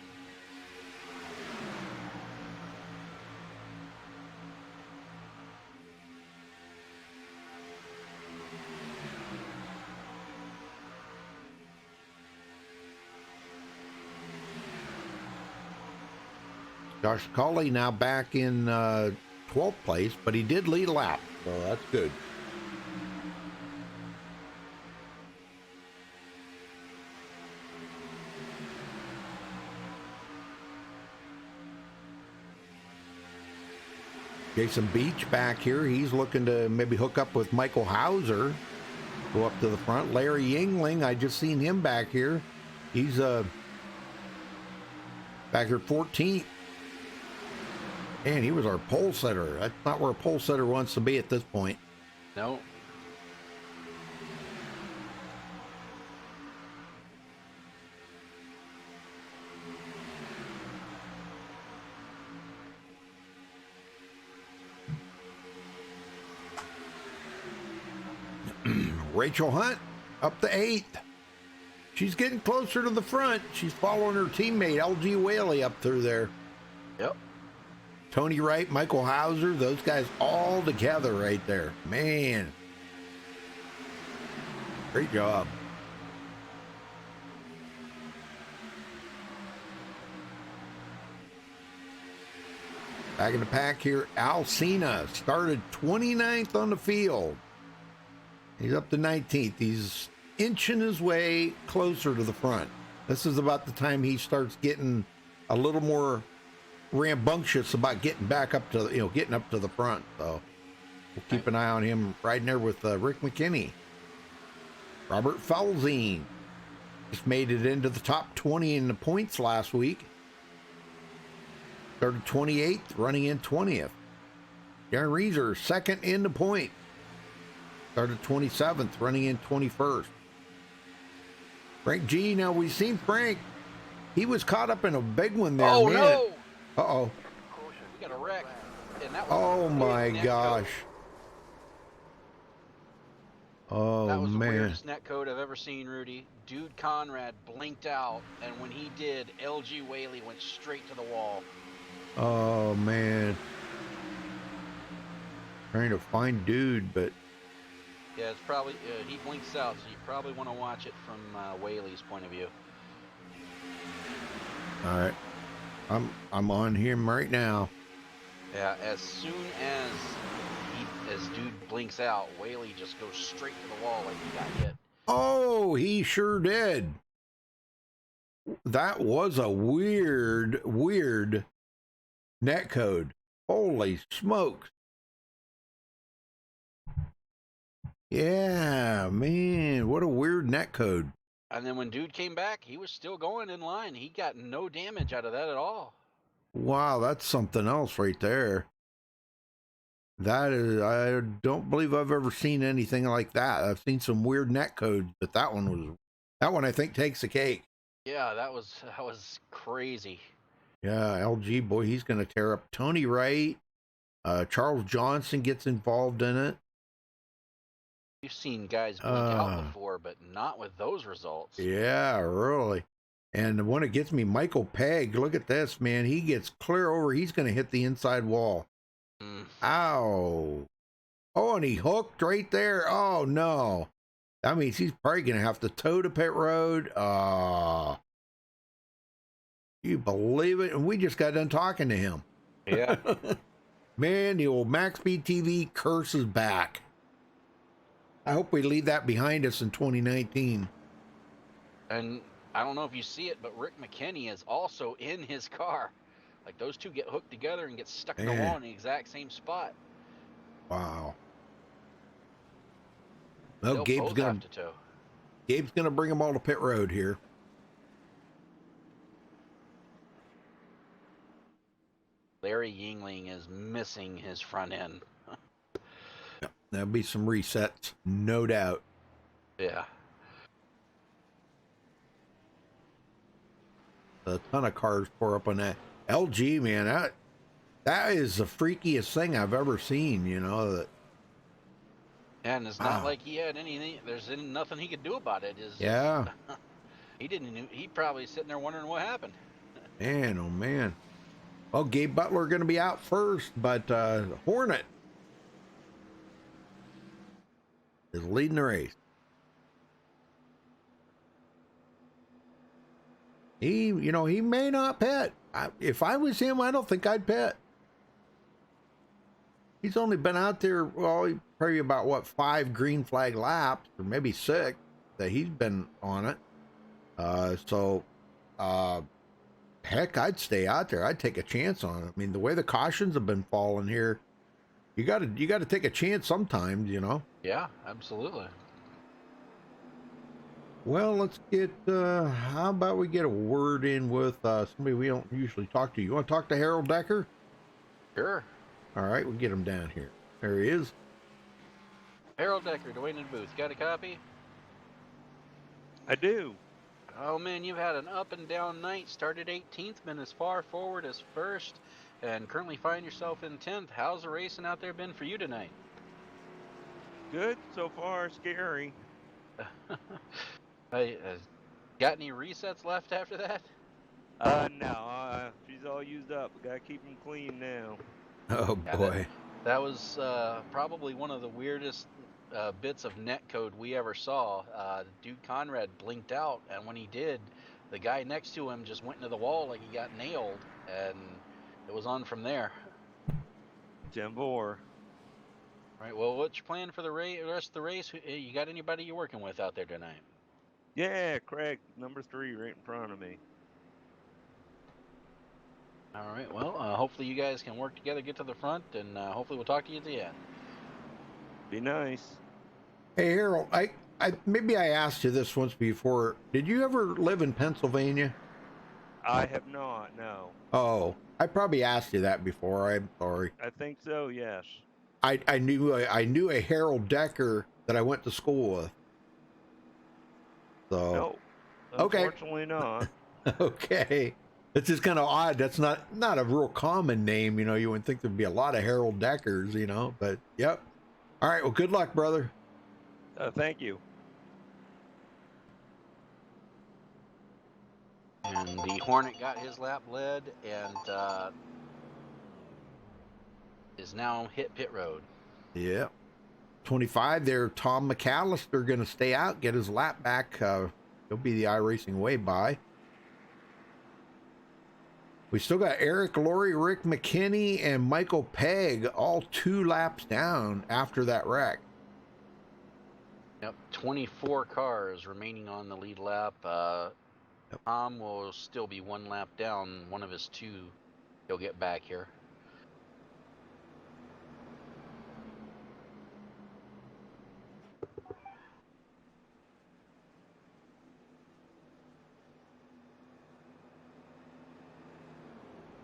Josh Colley now back in 12th place, but he did lead a lap, so that's good. Jason Beach back here. He's looking to maybe hook up with Michael Hauser, go up to the front. Larry Yingling, I just seen him back here. He's back here 14th. Man, he was our pole setter. That's not where a pole setter wants to be at this point. No. Rachel Hunt up to 8th. She's getting closer to the front. She's following her teammate LG Whaley up through there. Yep. Tony Wright, Michael Hauser, those guys all together right there. Man. Great job. Back in the pack here, Alcina started 29th on the field. He's up to 19th. He's inching his way closer to the front. This is about the time he starts getting a little more rambunctious about getting back up to, getting up to the front. So we'll keep an eye on him riding there with Rick McKinney. Robert Felzine just made it into the top 20 in the points last week. Started 28th, running in 20th. Darren Reeser, second in the point. Started 27th, running in 21st. Frank G, now we've seen Frank. He was caught up in a big one there. Oh, man. no. Uh-oh. We got a wreck. And that was Oh, my net gosh. Code. Oh, That was the man. weirdest net code I've ever seen, Rudy. Dude Conrad blinked out, and when he did, LG Whaley went straight to the wall. Oh, man. Trying to find dude, but Yeah, it's probably, he blinks out, so you probably want to watch it from Whaley's point of view. all right. I'm on him right now. Yeah, as soon as dude blinks out, Whaley just goes straight to the wall like he got hit. Oh, he sure did. That was a weird net code. Holy smokes. Yeah, man, what a weird net code. And then when dude came back, he was still going in line. He got no damage out of that at all. Wow, that's something else right there. That is, I don't believe I've ever seen anything like that. I've seen some weird net codes, but that one I think takes the cake. Yeah, that was crazy. Yeah, LG, boy, he's going to tear up. Tony Wright, Charles Johnson gets involved in it. You've seen guys blink out before, but not with those results. Yeah, really. And the one that gets me, Michael Pegg, look at this, man. He gets clear over. He's going to hit the inside wall. Ow. Oh, and he hooked right there. Oh, no. That means he's probably going to have to tow to pit road. You believe it? And we just got done talking to him. Yeah. Man, the old MaxSpeedTV curse is back. I hope we leave that behind us in 2019. And I don't know if you see it, but Rick McKinney is also in his car. Like, those two get hooked together and get stuck in the wall in the exact same spot. Wow. Well, They'll Gabe's both gonna have to tow. bring them all to pit road here. Larry Yingling is missing his front end. There'll be some resets, no doubt. Yeah. A ton of cars pour up on that. LG, man, that is the freakiest thing I've ever seen, that And it's not like he had anything. Nothing he could do about it. Yeah. He didn't. He probably sitting there wondering what happened. Man, oh man. Well, Gabe Butler going to be out first, but Hornet is leading the race. He may not pit. If I was him, I don't think I'd pit. He's only been out there, well, probably about 5 green flag laps, or maybe 6 that he's been on it. Heck, I'd stay out there. I'd take a chance on it. I mean, the way the cautions have been falling here, you got to take a chance sometimes, Yeah, absolutely. Well, let's get, how about we get a word in with somebody we don't usually talk to. You want to talk to Harold Decker? Sure. All right, we'll get him down here. There he is. Harold Decker, Dwayne in the booth. Got a copy? I do. Oh man, you've had an up and down night. Started 18th, been as far forward as 1st, and currently find yourself in 10th. How's the racing out there been for you tonight? Good so far. Scary. Got any resets left after that? No. She's all used up. We gotta keep them clean now. Oh boy. That was probably one of the weirdest bits of net code we ever saw. Dude Conrad blinked out, and when he did, the guy next to him just went into the wall like he got nailed, and it was on from there. 10-4. Right. Well, what's your plan for the rest of the race? You got anybody you're working with out there tonight? Yeah, Craig, number 3, right in front of me. All right. Well, hopefully you guys can work together, get to the front, and hopefully we'll talk to you at the end. Be nice. Hey, Harold, maybe I asked you this once before. Did you ever live in Pennsylvania? I have not, no. Oh, I probably asked you that before. I'm sorry. I think so, yes. I knew a Harold Decker that I went to school with. So No, okay. Unfortunately not. Okay. It's just kind of odd. That's not a real common name, you wouldn't think there'd be a lot of Harold Deckers, but yep. All right, well, good luck, brother. Thank you. And the Hornet got his lap led and is now hit pit road. Yeah. 25 there, Tom McAllister going to stay out, get his lap back. He'll be the iRacing way by. We still got Eric Laurie, Rick McKinney, and Michael Pegg, all 2 laps down after that wreck. Yep, 24 cars remaining on the lead lap. Yep. Tom will still be 1 lap down. One of his 2, he'll get back here.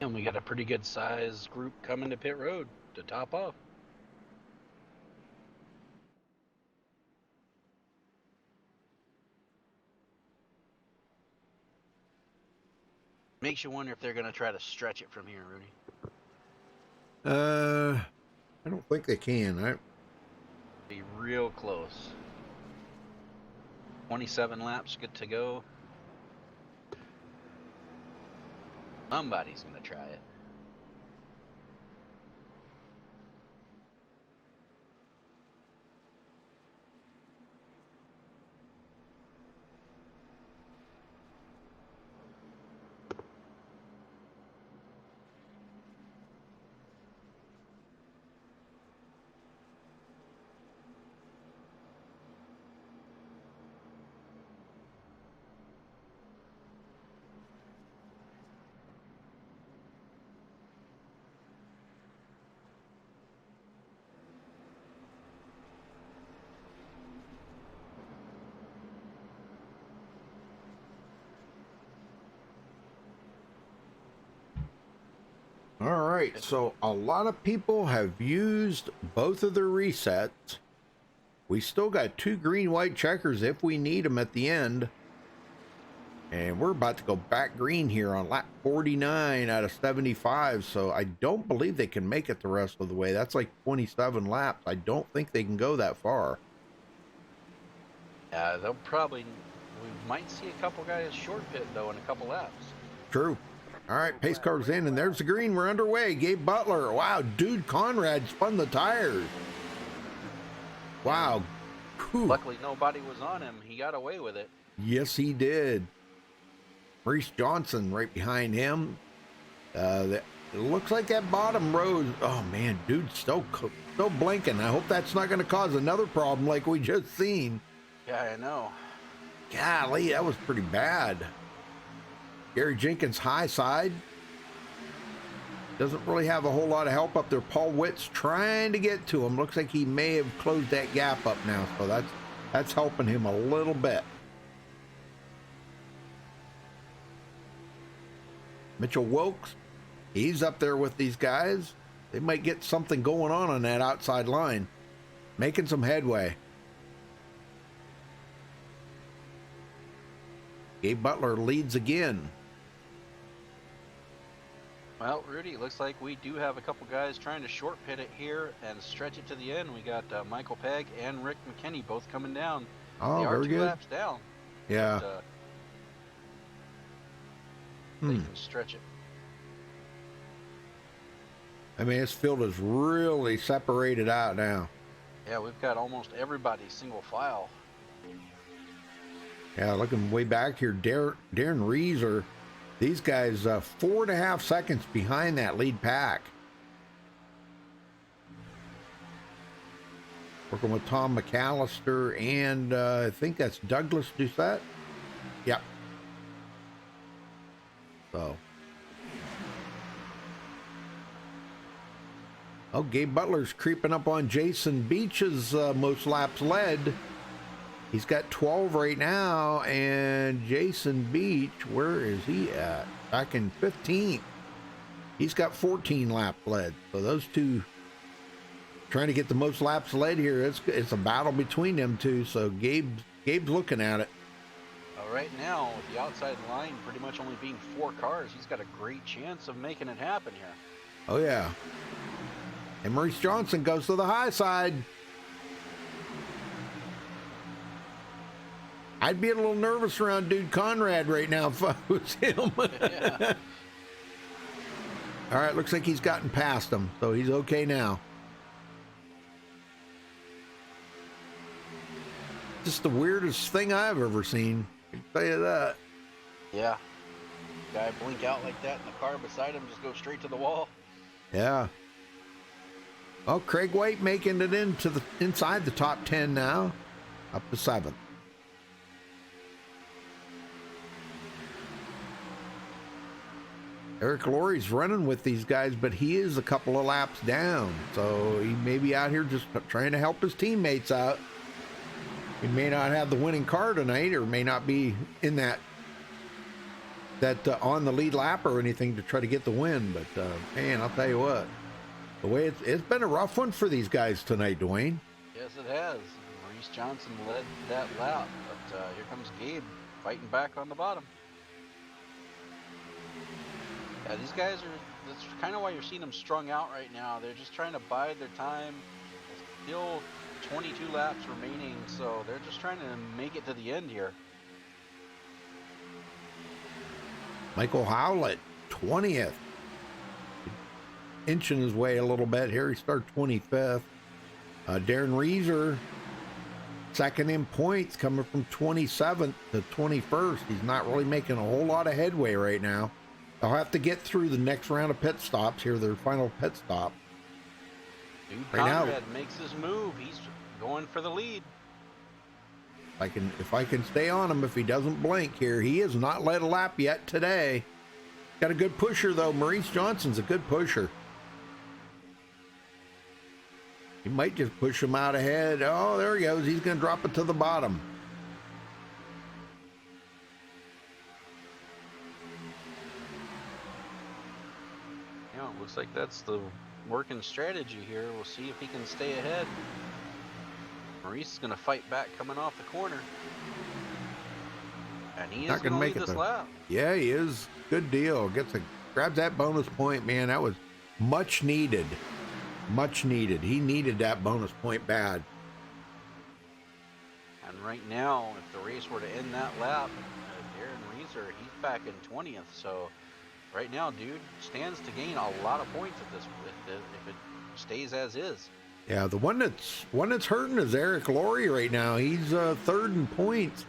And we got a pretty good size group coming to pit road to top off. Makes you wonder if they're going to try to stretch it from here, Rudy. I don't think they can. Be real close. 27 laps, good to go. Somebody's going to try it. All right, so a lot of people have used both of their resets. We still got 2 green-white checkers if we need them at the end. And we're about to go back green here on lap 49 out of 75. So I don't believe they can make it the rest of the way. That's like 27 laps. I don't think they can go that far. Yeah, they'll probably. We might see a couple guys short pit though in a couple laps. True. All right, pace car's in, and there's the green. We're underway. Gabe Butler. Wow, dude, Conrad spun the tires. Wow. Whew. Luckily, nobody was on him. He got away with it. Yes, he did. Maurice Johnson right behind him. It looks like that bottom row. Oh man, dude, still blinking. I hope that's not going to cause another problem like we just seen. Yeah, I know. Golly, that was pretty bad. Gary Jenkins high side. Doesn't really have a whole lot of help up there. Paul Witt's trying to get to him. Looks like he may have closed that gap up now, so that's helping him a little bit. Mitchell Wilkes, he's up there with these guys. They might get something going on that outside line. Making some headway. Gabe Butler leads again. Well, Rudy, it looks like we do have a couple guys trying to short pit it here and stretch it to the end. We got Michael Pegg and Rick McKinney both coming down. Oh, they are very two good. laps down. Yeah. But, they can stretch it. I mean, this field is really separated out now. Yeah, we've got almost everybody single file. Yeah, looking way back here, Darren Reeser. These guys 4.5 seconds behind that lead pack. Working with Tom McAllister and I think that's Douglas Doucette. Yep. So. Oh, Gabe Butler's creeping up on Jason Beach's most laps led. He's got 12 right now, and Jason Beach, where is he at? Back in 15th. He's got 14 laps led. So those two trying to get the most laps led here. It's a battle between them two. So Gabe's looking at it. Right now, with the outside line pretty much only being 4 cars, he's got a great chance of making it happen here. Oh, yeah. And Maurice Johnson goes to the high side. I'd be a little nervous around dude Conrad right now if I was him. Yeah. All right, looks like he's gotten past him, so he's okay now. Just the weirdest thing I've ever seen. I can tell you that. Yeah. Guy blink out like that and the car beside him just go straight to the wall. Yeah. Well, Craig White making it into the inside the top 10 now, up to 7th. Eric Laurie's running with these guys, but he is a couple of laps down, so he may be out here just trying to help his teammates out. He may not have the winning car tonight, or may not be in that on the lead lap or anything to try to get the win. But man, I'll tell you what, the way it's been a rough one for these guys tonight, Dwayne. Yes, it has. Maurice Johnson led that lap, but here comes Gabe fighting back on the bottom. Yeah, these guys are, that's kind of why you're seeing them strung out right now. They're just trying to bide their time. There's still 22 laps remaining, so they're just trying to make it to the end here. Michael Howlett, 20th. Inching his way a little bit here. He started 25th. Darren Reeser, second in points, coming from 27th to 21st. He's not really making a whole lot of headway right now. They'll have to get through the next round of pit stops here, their final pit stop. Dude, right Conrad makes his move. He's going for the lead. If I can stay on him, if he doesn't blink here, he has not led a lap yet today. Got a good pusher though. Maurice Johnson's a good pusher. He might just push him out ahead. Oh, there he goes. He's going to drop it to the bottom. Yeah, it looks like that's the working strategy here. We'll see if he can stay ahead. Maurice is going to fight back coming off the corner. And he is Not going gonna to make lead it this though. lap. Yeah, he is. Good deal. Grabs that bonus point, man. That was much needed. Much needed. He needed that bonus point bad. And right now, if the race were to end that lap, Darren Reeser, he's back in 20th. So right now, dude stands to gain a lot of points if it stays as is. Yeah, the one that's hurting is Eric Laurie right now. He's third in points,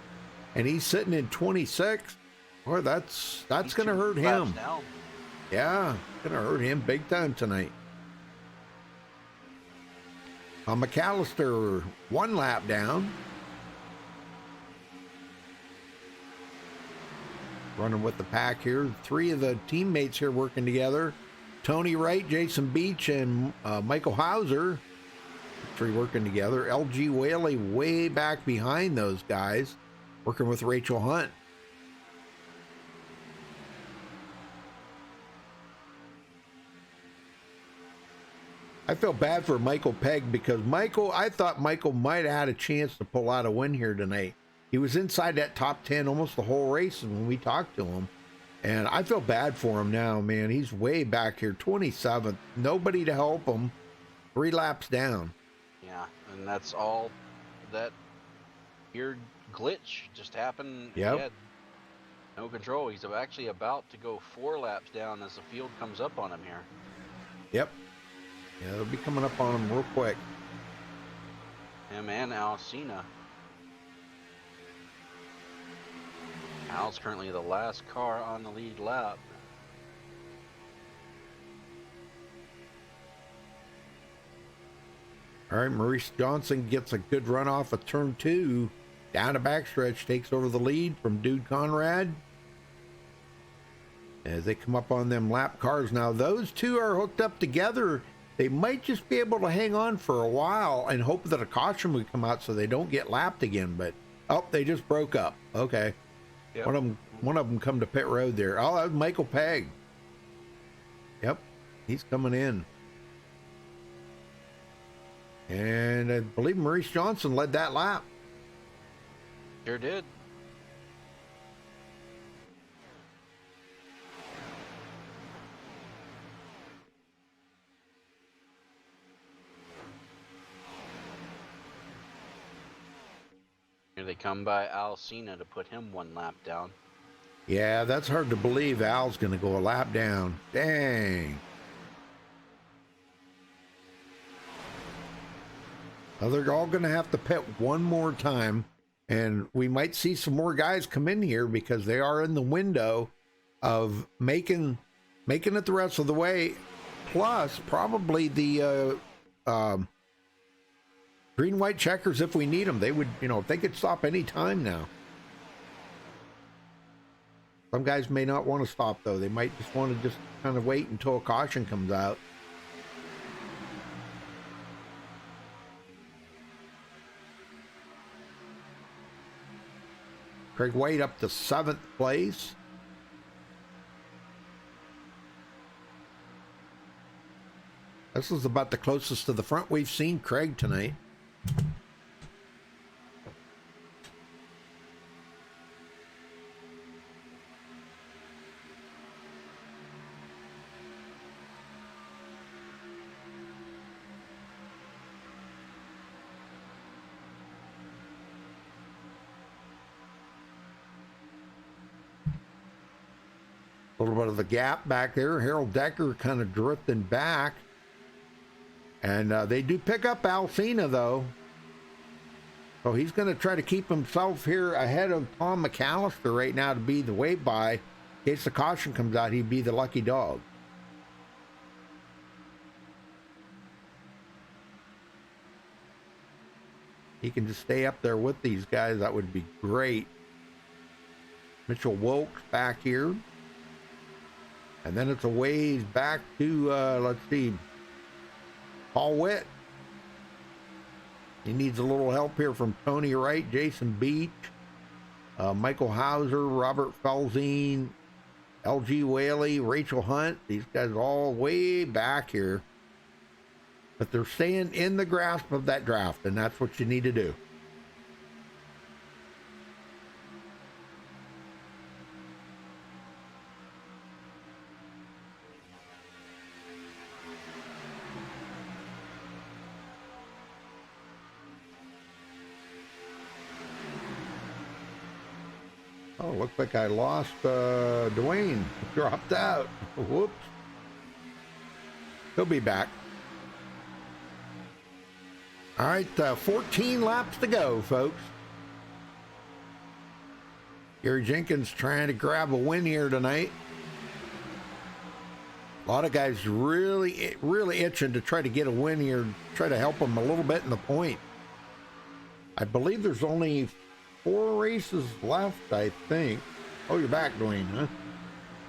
and he's sitting in 26. Boy, that's gonna hurt him. Down. Yeah, gonna hurt him big time tonight. McAllister 1 lap down. Running with the pack here. 3 of the teammates here working together. Tony Wright, Jason Beach, and Michael Hauser. 3 working together. LG Whaley way back behind those guys, working with Rachel Hunt. I feel bad for Michael Pegg because I thought Michael might have had a chance to pull out a win here tonight. He was inside that top 10 almost the whole race when we talked to him. And I feel bad for him now, man. He's way back here, 27th. Nobody to help him. 3 laps down. Yeah, and that's all that weird glitch just happened. Yep. He had no control. He's actually about to go 4 laps down as the field comes up on him here. Yep. Yeah, they'll be coming up on him real quick. Him and Alcina. Al's currently the last car on the lead lap. All right, Maurice Johnson gets a good run off of turn 2. Down the backstretch, takes over the lead from Dude Conrad. As they come up on them lap cars. Now, those 2 are hooked up together. They might just be able to hang on for a while and hope that a caution would come out so they don't get lapped again. But, they just broke up. Okay. Yep. One of them come to pit road there. Oh, that was Michael Pegg. Yep, he's coming in. And I believe Maurice Johnson led that lap. Sure did. Here they come by Alcina to put him 1 lap down. Yeah, that's hard to believe. Al's going to go a lap down. Dang. Well, they're all going to have to pit one more time, and we might see some more guys come in here because they are in the window of making it the rest of the way. Plus, probably the green, white checkers if we need them. They would, they could stop any time now. Some guys may not want to stop, though. They might just want to kind of wait until a caution comes out. Craig White up to 7th place. This is about the closest to the front we've seen Craig tonight. A little bit of the gap back there. Harold Decker kind of drifting back. And they do pick up Alcina, though. So he's going to try to keep himself here ahead of Tom McAllister right now to be the wait by. In case the caution comes out, he'd be the lucky dog. He can just stay up there with these guys. That would be great. Mitchell Wilkes back here. And then it's a ways back to, let's see, Paul Witt. He needs a little help here from Tony Wright, Jason Beach, Michael Hauser, Robert Felzine, LG Whaley, Rachel Hunt. These guys are all way back here. But they're staying in the grasp of that draft, and that's what you need to do. Oh, looks like I lost Dwayne. Dropped out. Whoops. He'll be back. All right, 14 laps to go, folks. Gary Jenkins trying to grab a win here tonight. A lot of guys really itching to try to get a win here, try to help them a little bit in the point. I believe there's only 4 races left, I think. Oh, you're back, Dwayne, huh?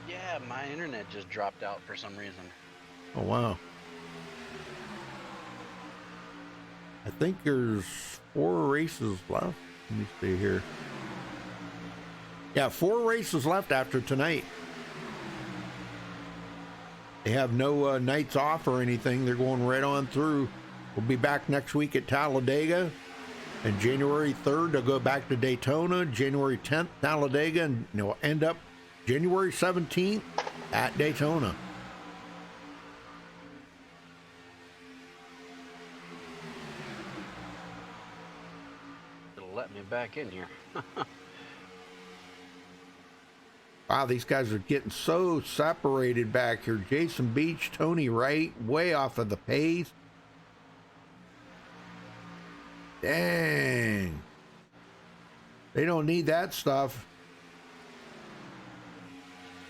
Yeah, my internet just dropped out for some reason. Oh, wow. I think there's 4 races left. Let me see here. Yeah, 4 races left after tonight. They have no nights off or anything. They're going right on through. We'll be back next week at Talladega. And January 3rd, they'll go back to Daytona. January 10th, Talladega. And they'll end up January 17th at Daytona. It'll let me back in here. Wow, these guys are getting so separated back here. Jason Beach, Tony Wright, way off of the pace. Dang. They don't need that stuff.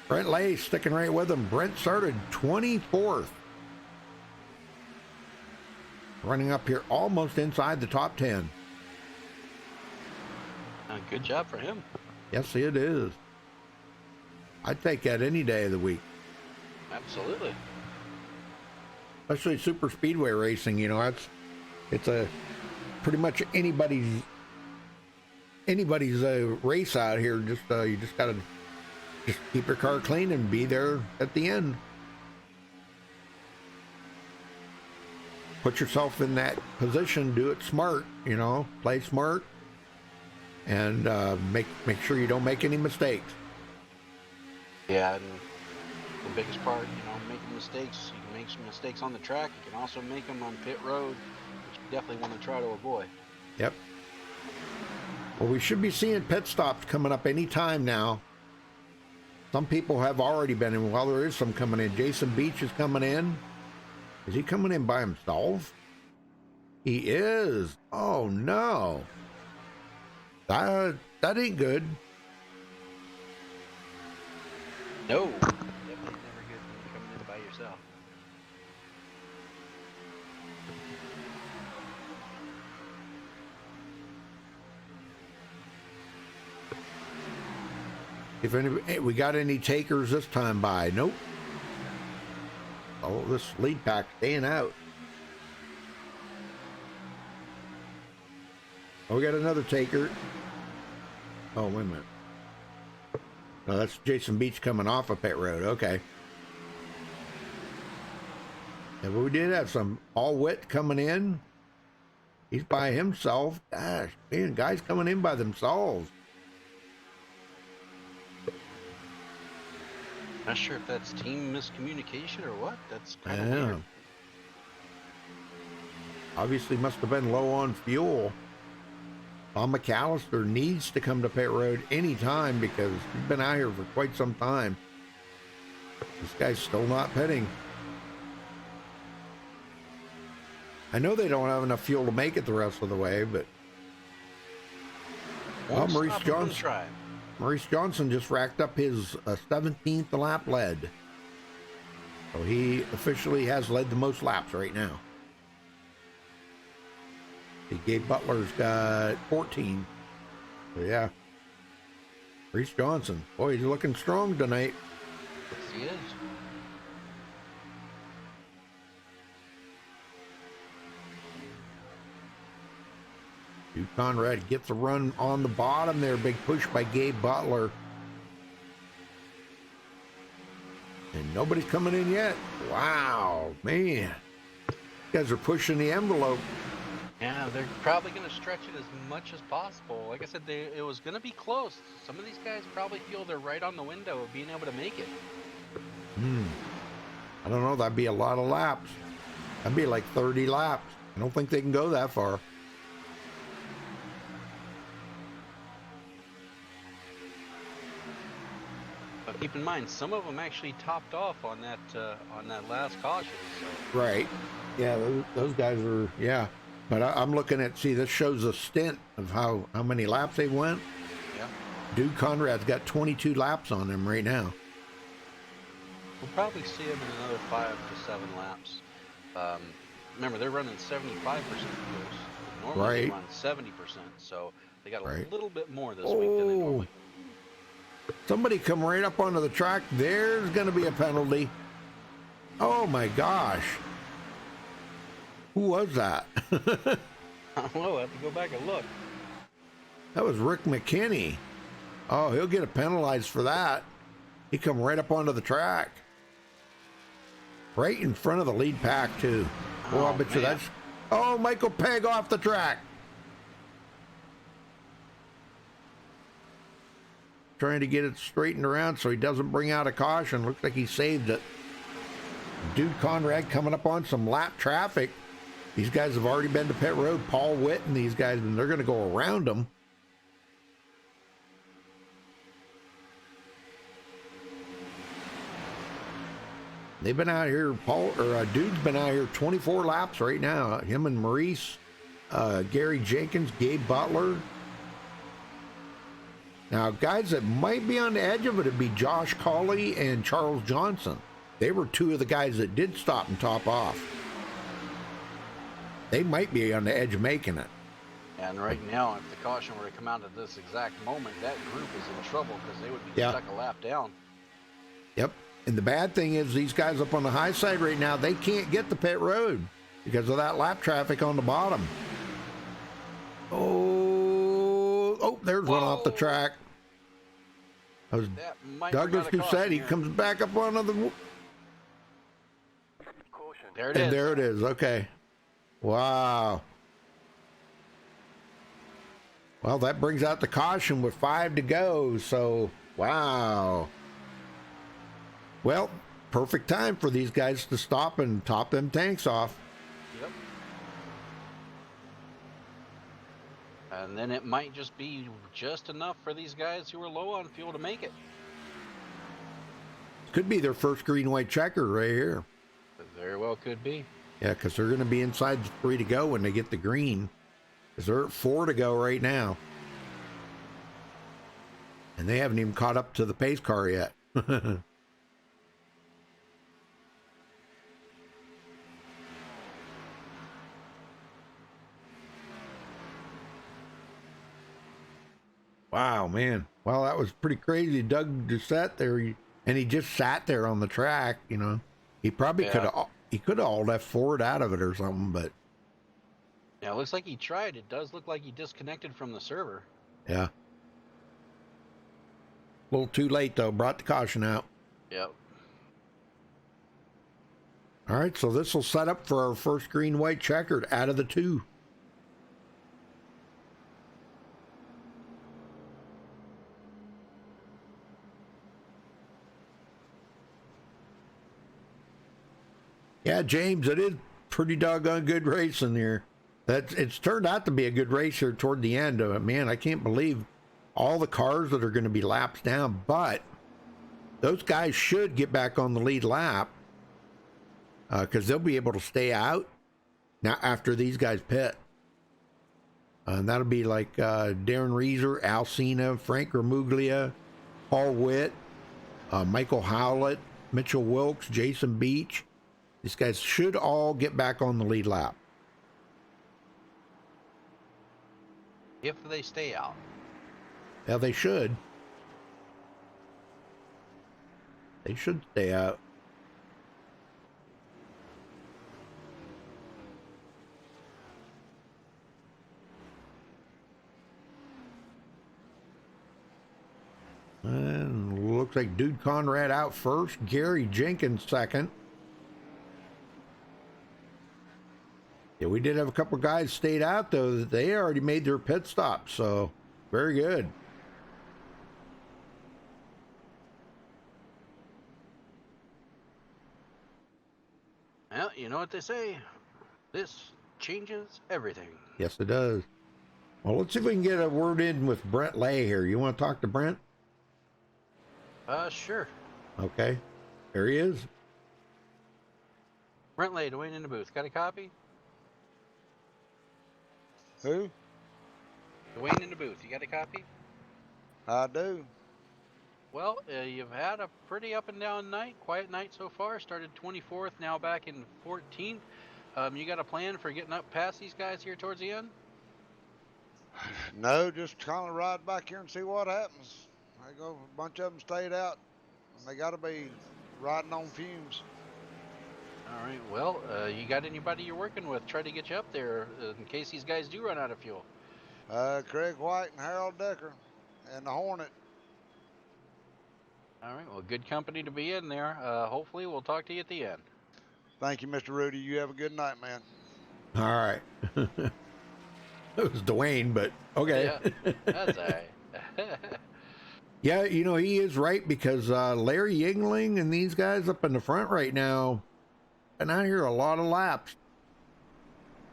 Brent Lay sticking right with them. Brent started 24th. Running up here almost inside the top 10. Good job for him. Yes, it is. I'd take that any day of the week. Absolutely. Especially super speedway racing, you know, it's a pretty much anybody's race out here. Just you just gotta just keep your car clean and be there at the end. Put yourself in that position, do it smart, you know, play smart, and make sure you don't make any mistakes. Yeah, and the biggest part, you know, making mistakes. You can make some mistakes on the track. You can also make them on pit road, which you definitely want to try to avoid. Yep. Well, we should be seeing pit stops coming up any time now. Some people have already been in. Well, there is some coming in. Jason Beach is coming in. Is he coming in by himself? He is. Oh, no. That ain't good. No, definitely never good when you're coming in by yourself. If any, we got any takers this time by? Nope. Oh, this lead pack staying out. Oh, we got another taker. Oh, wait a minute. No, that's Jason Beach coming off of pit road. Okay. Yeah, but we did have some All Wit coming in. He's by himself. Gosh, man, guys coming in by themselves. Not sure if that's team miscommunication or what. That's kind of Yeah. weird. Obviously must have been low on fuel. Tom McAllister needs to come to pit road anytime because he's been out here for quite some time. This guy's still not pitting. I know they don't have enough fuel to make it the rest of the way, but Won't Maurice stop 'em from Johnson. trying. Maurice Johnson just racked up his 17th lap led. So he officially has led the most laps right now. Gabe Butler's got 14. So yeah. Maurice Johnson. Boy, he's looking strong tonight. Yes, he is. Duke Conrad gets a run on the bottom there. Big push by Gabe Butler. And nobody's coming in yet. Wow, man. You guys are pushing the envelope. Yeah, they're probably going to stretch it as much as possible. Like I said, it was going to be close. Some of these guys probably feel they're right on the window of being able to make it. I don't know. That'd be a lot of laps. That'd be like 30 laps. I don't think they can go that far. But keep in mind, some of them actually topped off on that last caution. So. Right. Yeah, those guys are, yeah. But I'm looking at, see, this shows a stint of how many laps they went. Yeah. Dude Conrad's got 22 laps on him right now. We'll probably see him in another 5 to 7 laps. Remember, they're running 75% fuels. Normally they run 70%, so they got a little bit more this week than they normally. Somebody come right up onto the track. There's going to be a penalty. Oh my gosh. Who was that? I don't know. I have to go back and look. That was Rick McKinney. Oh, he'll get penalized for that. He come right up onto the track. Right in front of the lead pack, too. Oh, I bet you that's... Oh, Michael Pegg off the track. Trying to get it straightened around so he doesn't bring out a caution. Looks like he saved it. Dude Conrad coming up on some lap traffic. These guys have already been to pit road. Paul Witt and these guys, and they're going to go around them. They've been out here, Dude's been out here 24 laps right now. Him and Maurice, Gary Jenkins, Gabe Butler. Now, guys that might be on the edge of it would be Josh Cawley and Charles Johnson. They were two of the guys that did stop and top off. They might be on the edge of making it. And right now, if the caution were to come out at this exact moment, that group is in trouble because they would be stuck a lap down. Yep. And the bad thing is these guys up on the high side right now, they can't get the pit road because of that lap traffic on the bottom. Oh, there's one off the track. That was Douglas Doucette. He comes back up onto the... There it is. And there it is. Okay. Wow. Well, that brings out the caution with 5 to go. So, wow. Well, perfect time for these guys to stop and top them tanks off. Yep. And then it might just be just enough for these guys who are low on fuel to make it. Could be their first green-white checker right here. It very well could be. Yeah, because they're going to be inside 3 to go when they get the green. Because they're at 4 to go right now. And they haven't even caught up to the pace car yet. Wow, man. Well, that was pretty crazy. Doug Doucette there, and he just sat there on the track, you know. He probably could have all left forward out of it or something, but... Yeah, it looks like he tried. It does look like he disconnected from the server. Yeah. A little too late, though. Brought the caution out. Yep. All right, so this will set up for our first green-white checkered out of the 2. Yeah, James, it is pretty doggone good racing here. It's turned out to be a good race here toward the end. Man, I can't believe all the cars that are going to be laps down, but those guys should get back on the lead lap because they'll be able to stay out now after these guys pit. And that'll be like Darren Reeser, Al Cena, Frank Ramuglia, Paul Witt, Michael Howlett, Mitchell Wilkes, Jason Beach. These guys should all get back on the lead lap. If they stay out. Yeah, they should. They should stay out. And looks like Dude Conrad out first. Gary Jenkins second. Yeah, we did have a couple guys stayed out, though, that they already made their pit stop, so very good. Well, you know what they say. This changes everything. Yes, it does. Well, let's see if we can get a word in with Brent Lay here. You want to talk to Brent? Sure. Okay. There he is. Brentley, Dwayne in the booth. Got a copy? Who? Dwayne in the booth. You got a copy? I do. Well, you've had a pretty up and down night, quiet night so far. Started 24th, now back in 14th. You got a plan for getting up past these guys here towards the end? No, just kind of ride back here and see what happens. A bunch of them stayed out, and they got to be riding on fumes. All right. Well, you got anybody you're working with? Try to get you up there in case these guys do run out of fuel. Craig White and Harold Decker, and the Hornet. All right. Well, good company to be in there. Hopefully, we'll talk to you at the end. Thank you, Mr. Rudy. You have a good night, man. All right. It was Dwayne, but okay. Yeah, that's all right. Yeah, you know, he is right because Larry Yingling and these guys up in the front right now, and I hear a lot of laps.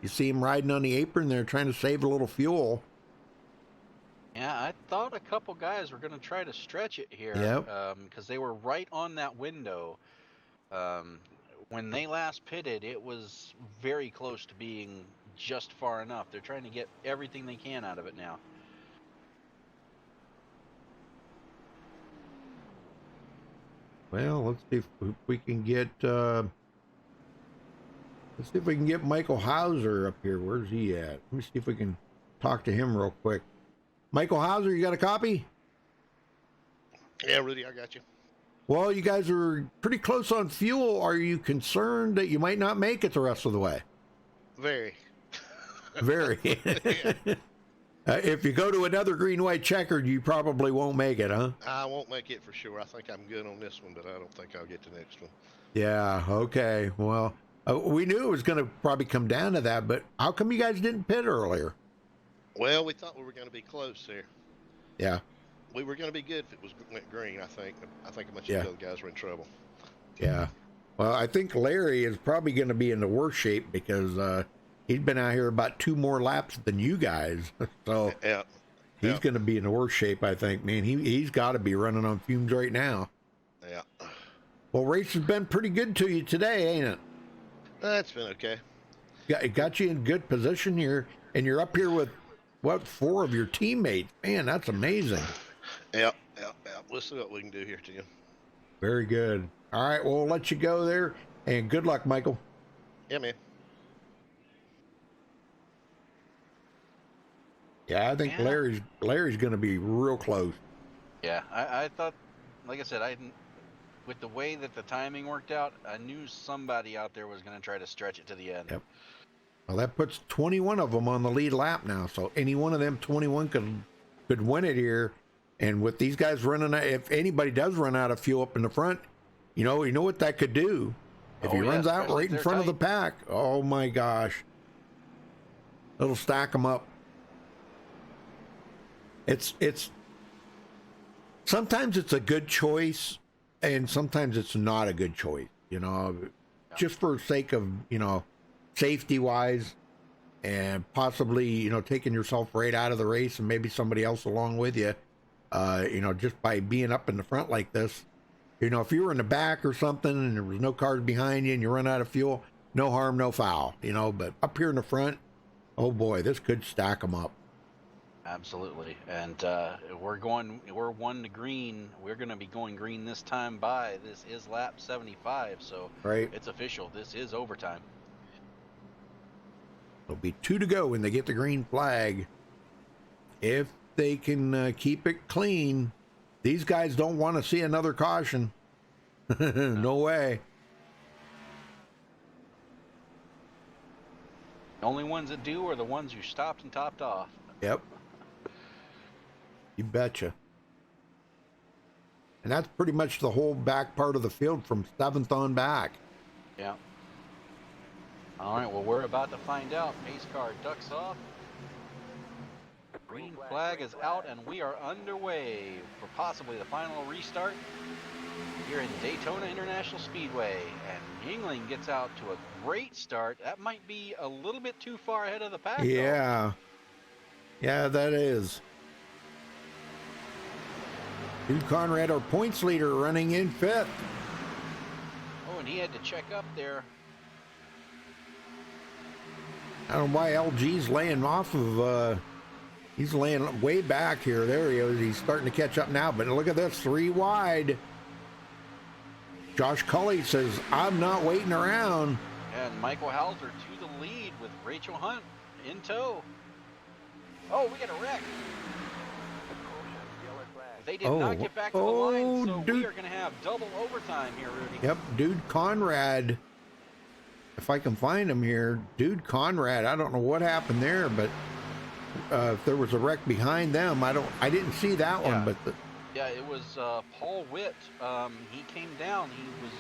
You see him riding on the apron there trying to save a little fuel. Yeah, I thought a couple guys were going to try to stretch it here. Yep. Because they were right on that window. When they last pitted, it was very close to being just far enough. They're trying to get everything they can out of it now. Well, let's see if we can get Michael Hauser up here. Where's he at? Let me see if we can talk to him real quick. Michael Hauser, you got a copy? Yeah, Rudy, I got you. Well, you guys are pretty close on fuel. Are you concerned that you might not make it the rest of the way? Very. Very. If you go to another green, white checkered, you probably won't make it, huh? I won't make it for sure. I think I'm good on this one, but I don't think I'll get the next one. Yeah, okay. Well, we knew it was going to probably come down to that, but how come you guys didn't pit earlier? Well, we thought we were going to be close there. Yeah. We were going to be good if it went green, I think. I think a bunch Yeah. of the other guys were in trouble. Yeah. Well, I think Larry is probably going to be in the worst shape because he's been out here about 2 more laps than you guys. So Yeah. he's going to be in the worst shape, I think, man. He's got to be running on fumes right now. Yeah. Well, race has been pretty good to you today, ain't it? That's been okay. It got you in good position here, and you're up here with, what, 4 of your teammates. Man, that's amazing. Yeah. We'll see what we can do here, Tim. Very good. All right, well, we'll let you go there, and good luck, Michael. Yeah, man. Yeah, I think Yeah. Larry's going to be real close. Yeah, I thought, like I said, with the way that the timing worked out, I knew somebody out there was going to try to stretch it to the end. Yep. Well, that puts 21 of them on the lead lap now, so any one of them 21 could win it here. And with these guys running out, if anybody does run out of fuel up in the front, you know what that could do. If he runs out right in front of the pack, oh my gosh, it'll stack them up. It's sometimes it's a good choice, and sometimes it's not a good choice. Just for sake of safety wise, and possibly taking yourself right out of the race, and maybe somebody else along with you. Just by being up in the front like this, if you were in the back or something and there was no cars behind you and you run out of fuel, no harm, no foul. But up here in the front, oh boy, this could stack them up. Absolutely. And we're 1 to green. We're going to be going green this time by. This is lap 75, so right. It's official. This is overtime. There'll be 2 to go when they get the green flag. If they can keep it clean, these guys don't want to see another caution. No way. The only ones that do are the ones you stopped and topped off. Yep. You betcha. And that's pretty much the whole back part of the field from 7th on back. Yeah. All right, well, we're about to find out. Pace car ducks off. Green flag is out, and we are underway for possibly the final restart here in Daytona International Speedway. And Yingling gets out to a great start. That might be a little bit too far ahead of the pack. Yeah. Though. Yeah, that is. Dude Conrad, our points leader, running in fifth. Oh, and he had to check up there. I don't know why LG's laying off of, he's laying way back here. There he is. He's starting to catch up now, but look at this, 3 wide. Josh Cully says, I'm not waiting around. And Michael Hauser to the lead with Rachel Hunt in tow. Oh, we got a wreck. They did not get back to the line, so we are going to have double overtime here, Rudy. Yep, Dude Conrad. If I can find him here, Dude Conrad. I don't know what happened there, but if there was a wreck behind them, I didn't see that one, but yeah, it was Paul Witt. He came down. He was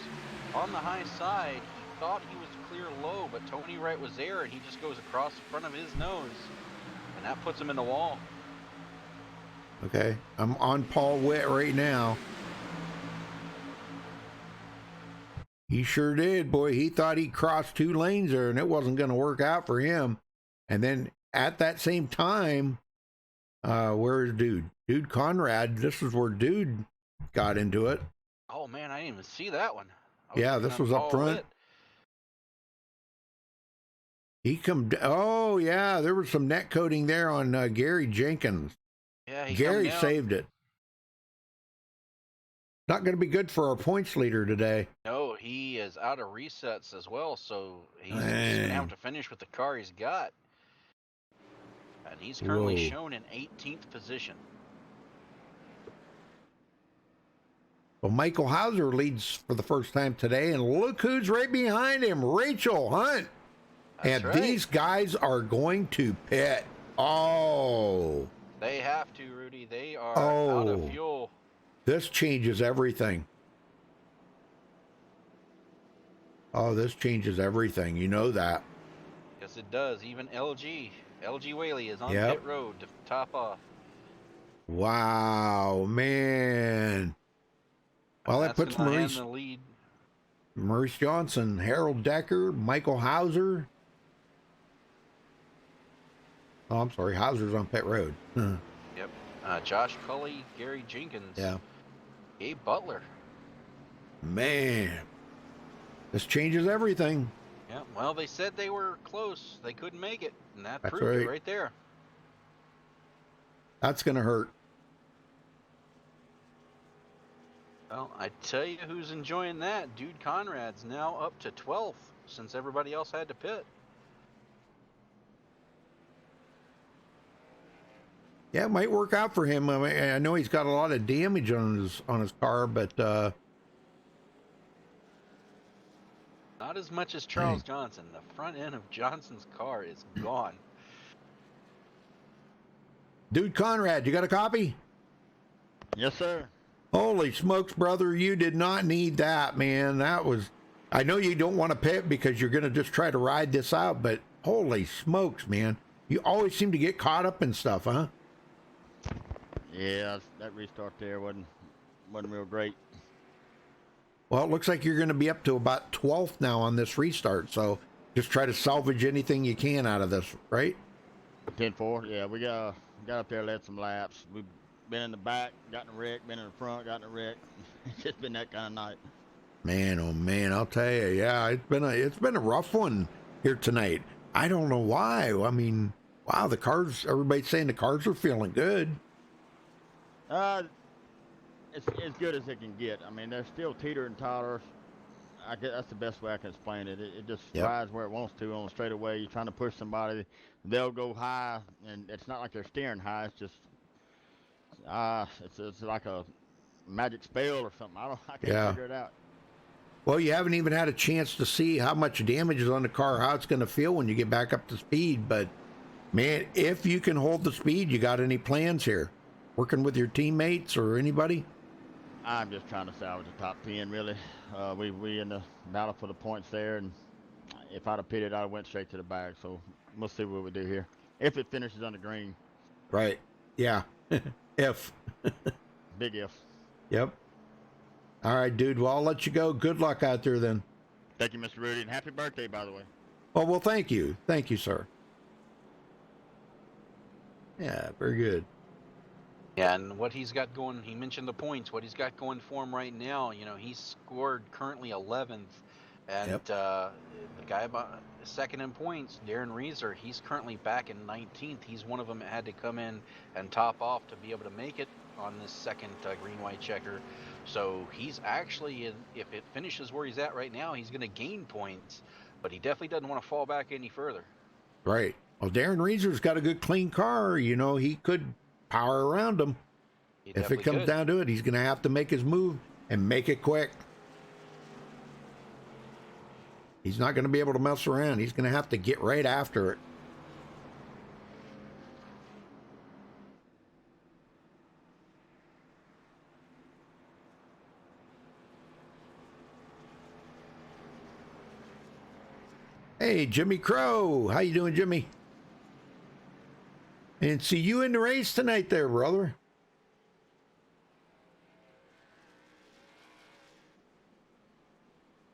on the high side. He thought he was clear low, but Tony Wright was there, and he just goes across the front of his nose, and that puts him in the wall. okay, I'm on Paul Witt right now. He sure did, boy. He thought he crossed 2 lanes there, and it wasn't going to work out for him. And then at that same time, where is Dude? Dude Conrad. This is where Dude got into it. Oh man, I didn't even see that one. Yeah, this was up front. Witt. He come. Oh yeah, there was some net coating there on Gary Jenkins. Yeah, he Gary come down. saved it. Not going to be good for our points leader today. No, he is out of resets as well, so he's going to have to finish with the car he's got. And he's currently shown in 18th position. Well, Michael Hauser leads for the first time today, and look who's right behind him, Rachel Hunt. That's and right. these guys are going to pit. Oh. They have to, Rudy. They are out of fuel. This changes everything. Oh, this changes everything. You know that. Yes, it does. Even LG Whaley is on pit road to top off. Wow, man. Well, that puts Maurice, the lead. Maurice Johnson, Harold Decker, Michael Hauser. Oh, I'm sorry. Hauser's on pit road. Yep. Josh Cully, Gary Jenkins. Yeah. Gabe Butler. Man, this changes everything. Yeah, well, they said they were close. They couldn't make it, and that That's proved it right. right there. That's going to hurt. Well, I tell you who's enjoying that. Dude Conrad's now up to 12th since everybody else had to pit. Yeah, it might work out for him. I mean, I know he's got a lot of damage on his car, but not as much as Charles Johnson. The front end of Johnson's car is gone. Dude Conrad, you got a copy? Yes, sir. Holy smokes, brother, you did not need that, man. That was, I know you don't want to pit because you're going to just try to ride this out, but holy smokes, man. You always seem to get caught up in stuff, huh? Yeah, that restart there wasn't real great. Well, it looks like you're going to be up to about 12th now on this restart, so just try to salvage anything you can out of this, right? 10-4, yeah, we got up there, led some laps. We've been in the back, got in a wreck, been in the front, got in a wreck. It's just been that kind of night. Man, oh man, I'll tell you, yeah, it's been a rough one here tonight. I don't know why. I mean, wow, the cars, everybody's saying the cars are feeling good. It's as good as it can get. I mean, they're still teeter and totter. I guess that's the best way I can explain it. It just rides where it wants to on the straightaway. You're trying to push somebody, they'll go high, and it's not like they're steering high. It's just, it's like a magic spell or something. I can't figure it out. Well, you haven't even had a chance to see how much damage is on the car, how it's going to feel when you get back up to speed. But man, if you can hold the speed, you got any plans here? Working with your teammates or anybody? I'm just trying to salvage the top 10, really. We in the battle for the points there, and if I'd have pitted, I'd have went straight to the bag. So we'll see what we do here. If it finishes on the green. Right. Yeah. If. Big if. Yep. All right, dude. Well, I'll let you go. Good luck out there then. Thank you, Mr. Rudy, and happy birthday, by the way. Oh, well, thank you. Thank you, sir. Yeah, very good. Yeah, and what he's got going, he mentioned the points. What he's got going for him right now, you know, he's scored currently 11th, and Yep. the guy about second in points, Darren Reeser, he's currently back in 19th. He's one of them that had to come in and top off to be able to make it on this second green-white checker. So he's actually, if it finishes where he's at right now, he's going to gain points, but he definitely doesn't want to fall back any further. Right. Well, Darren Reeser's got a good, clean car. You know, he could power around him. He If it comes could. down to it, he's going to have to make his move and make it quick. He's not going to be able to mess around. He's going to have to get right after it. Hey, Jimmy Crow. How you doing, Jimmy? And see you in the race tonight there, brother.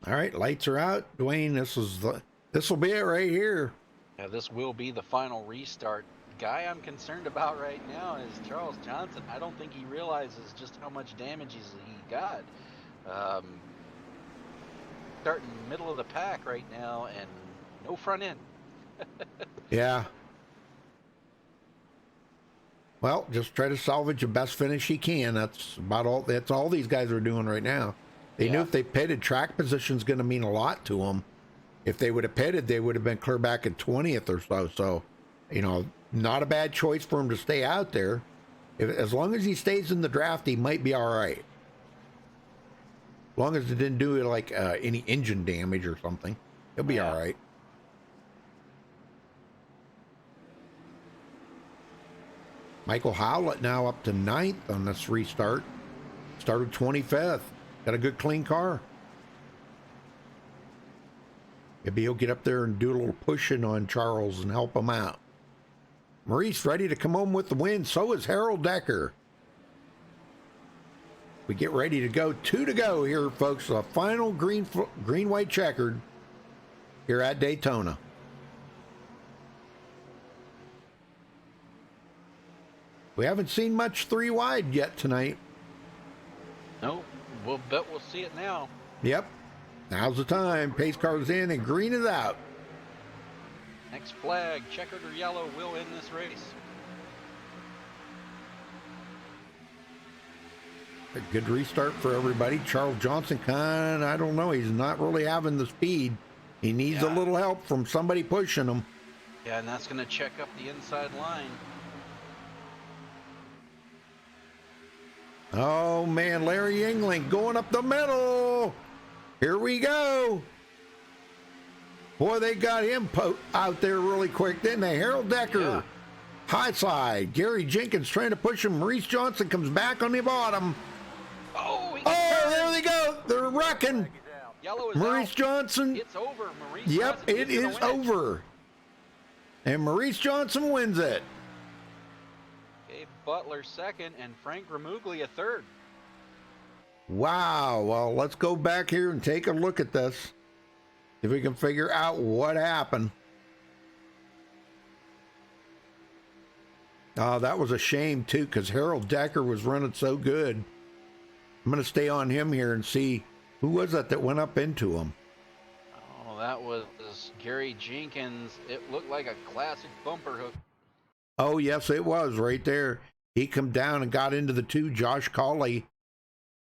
All right, lights are out. Dwayne, this will be it right here. Yeah, this will be the final restart. The guy I'm concerned about right now is Charles Johnson. I don't think he realizes just how much damage he got. Starting middle of the pack right now and no front end. Yeah. Well, just try to salvage the best finish you can. That's about all. That's all these guys are doing right now. They knew if they pitted, track position's going to mean a lot to them. If they would have pitted, they would have been clear back in 20th or so. So, you know, not a bad choice for him to stay out there. As long as he stays in the draft, he might be all right. As long as it didn't do like any engine damage or something, he'll be all right. Michael Howlett now up to 9th on this restart. Started 25th. Got a good clean car. Maybe he'll get up there and do a little pushing on Charles and help him out. Maurice ready to come home with the win. So is Harold Decker. We get ready to go. 2 to go here, folks. The final green-white checkered here at Daytona. We haven't seen much 3 wide yet tonight. No, we'll bet we'll see it now. Yep. Now's the time. Pace car's in and green is out. Next flag, checkered or yellow, will end this race. A good restart for everybody. Charles Johnson, I don't know. He's not really having the speed. He needs a little help from somebody pushing him. Yeah, and that's going to check up the inside line. Oh, man. Larry Yingling going up the middle. Here we go. Boy, they got him out there really quick, didn't they? Harold Decker, high side. Gary Jenkins trying to push him. Maurice Johnson comes back on the bottom. Oh, there they go. They're wrecking. Yellow is Maurice out. Johnson. It's over. Maurice Yep, Johnson it is over. And Maurice Johnson wins it. Gabe Butler second and Frank Ramuglia third. Wow. Well, let's go back here and take a look at this. If we can figure out what happened. Oh, that was a shame, too, because Harold Decker was running so good. I'm going to stay on him here and see who was that went up into him. Oh, that was Gary Jenkins. It looked like a classic bumper hook. Oh, yes, it was right there. He come down and got into the 2, Josh Cawley,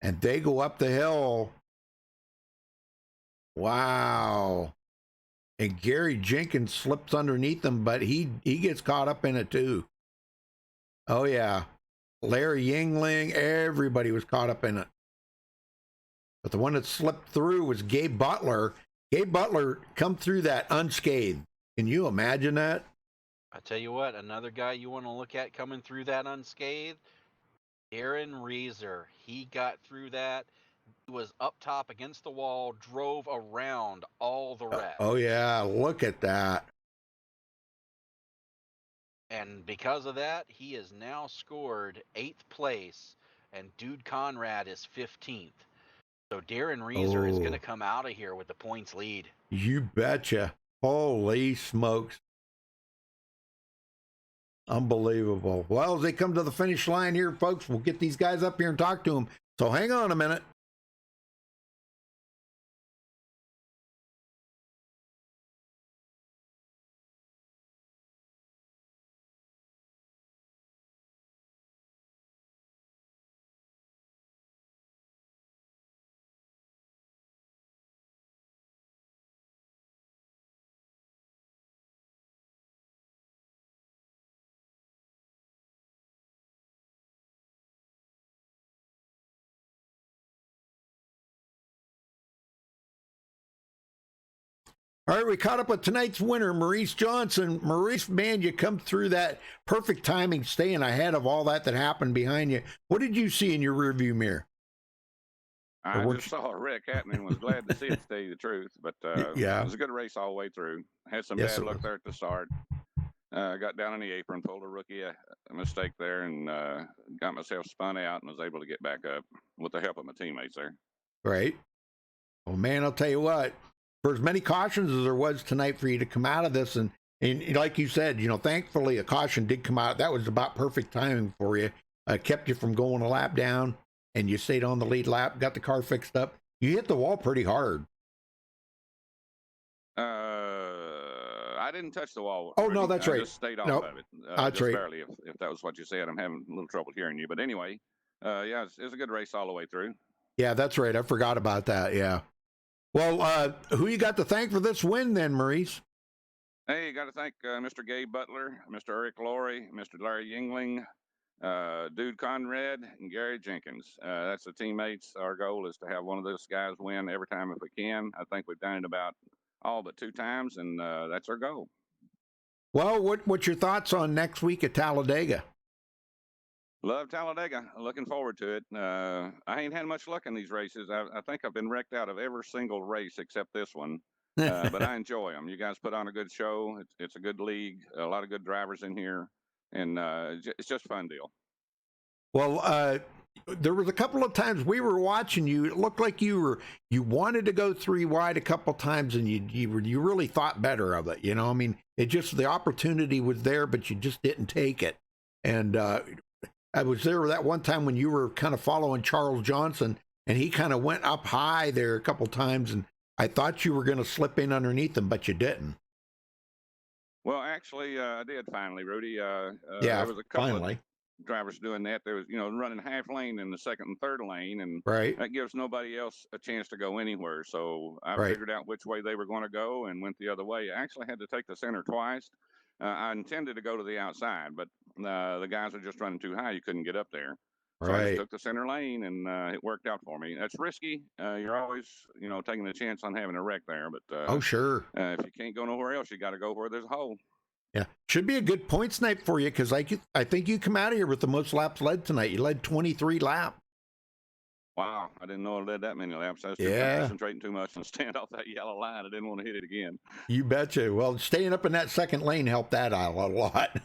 and they go up the hill. Wow. And Gary Jenkins slips underneath him, but he gets caught up in it too. Oh, yeah. Larry Yingling, everybody was caught up in it. But the one that slipped through was Gabe Butler. Gabe Butler come through that unscathed. Can you imagine that? I tell you what, another guy you want to look at coming through that unscathed, Darren Reeser. He got through that. He was up top against the wall, drove around all the rest. Oh, yeah. Look at that. And because of that, he has now scored 8th place, and Dude Conrad is 15th. So Darren Reeser is going to come out of here with the points lead. You betcha. Holy smokes. Unbelievable. Well, as they come to the finish line here, folks, we'll get these guys up here and talk to them. So hang on a minute. All right, we caught up with tonight's winner, Maurice Johnson. Maurice, man, you come through that perfect timing, staying ahead of all that happened behind you. What did you see in your rearview mirror? I just saw a wreck happening and was glad to see it, to tell you the truth. But yeah, it was a good race all the way through. Had some Yes, bad it luck was. there at the start. Got down in the apron, pulled a rookie a mistake there, and got myself spun out and was able to get back up with the help of my teammates there. Right. Well, man, I'll tell you what, for as many cautions as there was tonight for you to come out of this, and like you said, thankfully a caution did come out. That was about perfect timing for you. Kept you from going a lap down, and you stayed on the lead lap, got the car fixed up. You hit the wall pretty hard. I didn't touch the wall. Oh, no, that's right. I just stayed off Nope. of it. That's just right. barely, if that was what you said. I'm having a little trouble hearing you. But anyway, yeah, it was a good race all the way through. Yeah, that's right. I forgot about that. Yeah. Well, who you got to thank for this win then, Maurice? Hey, got to thank Mr. Gabe Butler, Mr. Eric Laurie, Mr. Larry Yingling, Dude Conrad, and Gary Jenkins. That's the teammates. Our goal is to have one of those guys win every time if we can. I think we've done it about all but 2 times, and that's our goal. Well, what's your thoughts on next week at Talladega? Love Talladega. Looking forward to it. I ain't had much luck in these races. I think I've been wrecked out of every single race except this one. But I enjoy them. You guys put on a good show. It's a good league. A lot of good drivers in here, and it's just a fun deal. Well, there was a couple of times we were watching you. It looked like you wanted to go 3 wide a couple of times, and you really thought better of it. I mean, it just, the opportunity was there, but you just didn't take it. And I was there that one time when you were kind of following Charles Johnson, and he kind of went up high there a couple of times, and I thought you were going to slip in underneath him, but you didn't. Well, actually, I did finally, Rudy. Yeah, there was a couple finally. Of drivers doing that. There was, running half lane in the second and third lane, and right. that gives nobody else a chance to go anywhere. So I Right. figured out which way they were going to go and went the other way. I actually had to take the center twice. I intended to go to the outside, but the guys were just running too high. You couldn't get up there. So I just took the center lane, and it worked out for me. That's risky. You're always, taking a chance on having a wreck there. But oh, sure. If you can't go nowhere else, you got to go where there's a hole. Yeah, should be a good points night for you, because I think you come out of here with the most laps led tonight. You led 23 laps. Wow, I didn't know I led that many laps. I was just concentrating too much and stand off that yellow line. I didn't want to hit it again. You betcha. Well, staying up in that second lane helped that out a lot.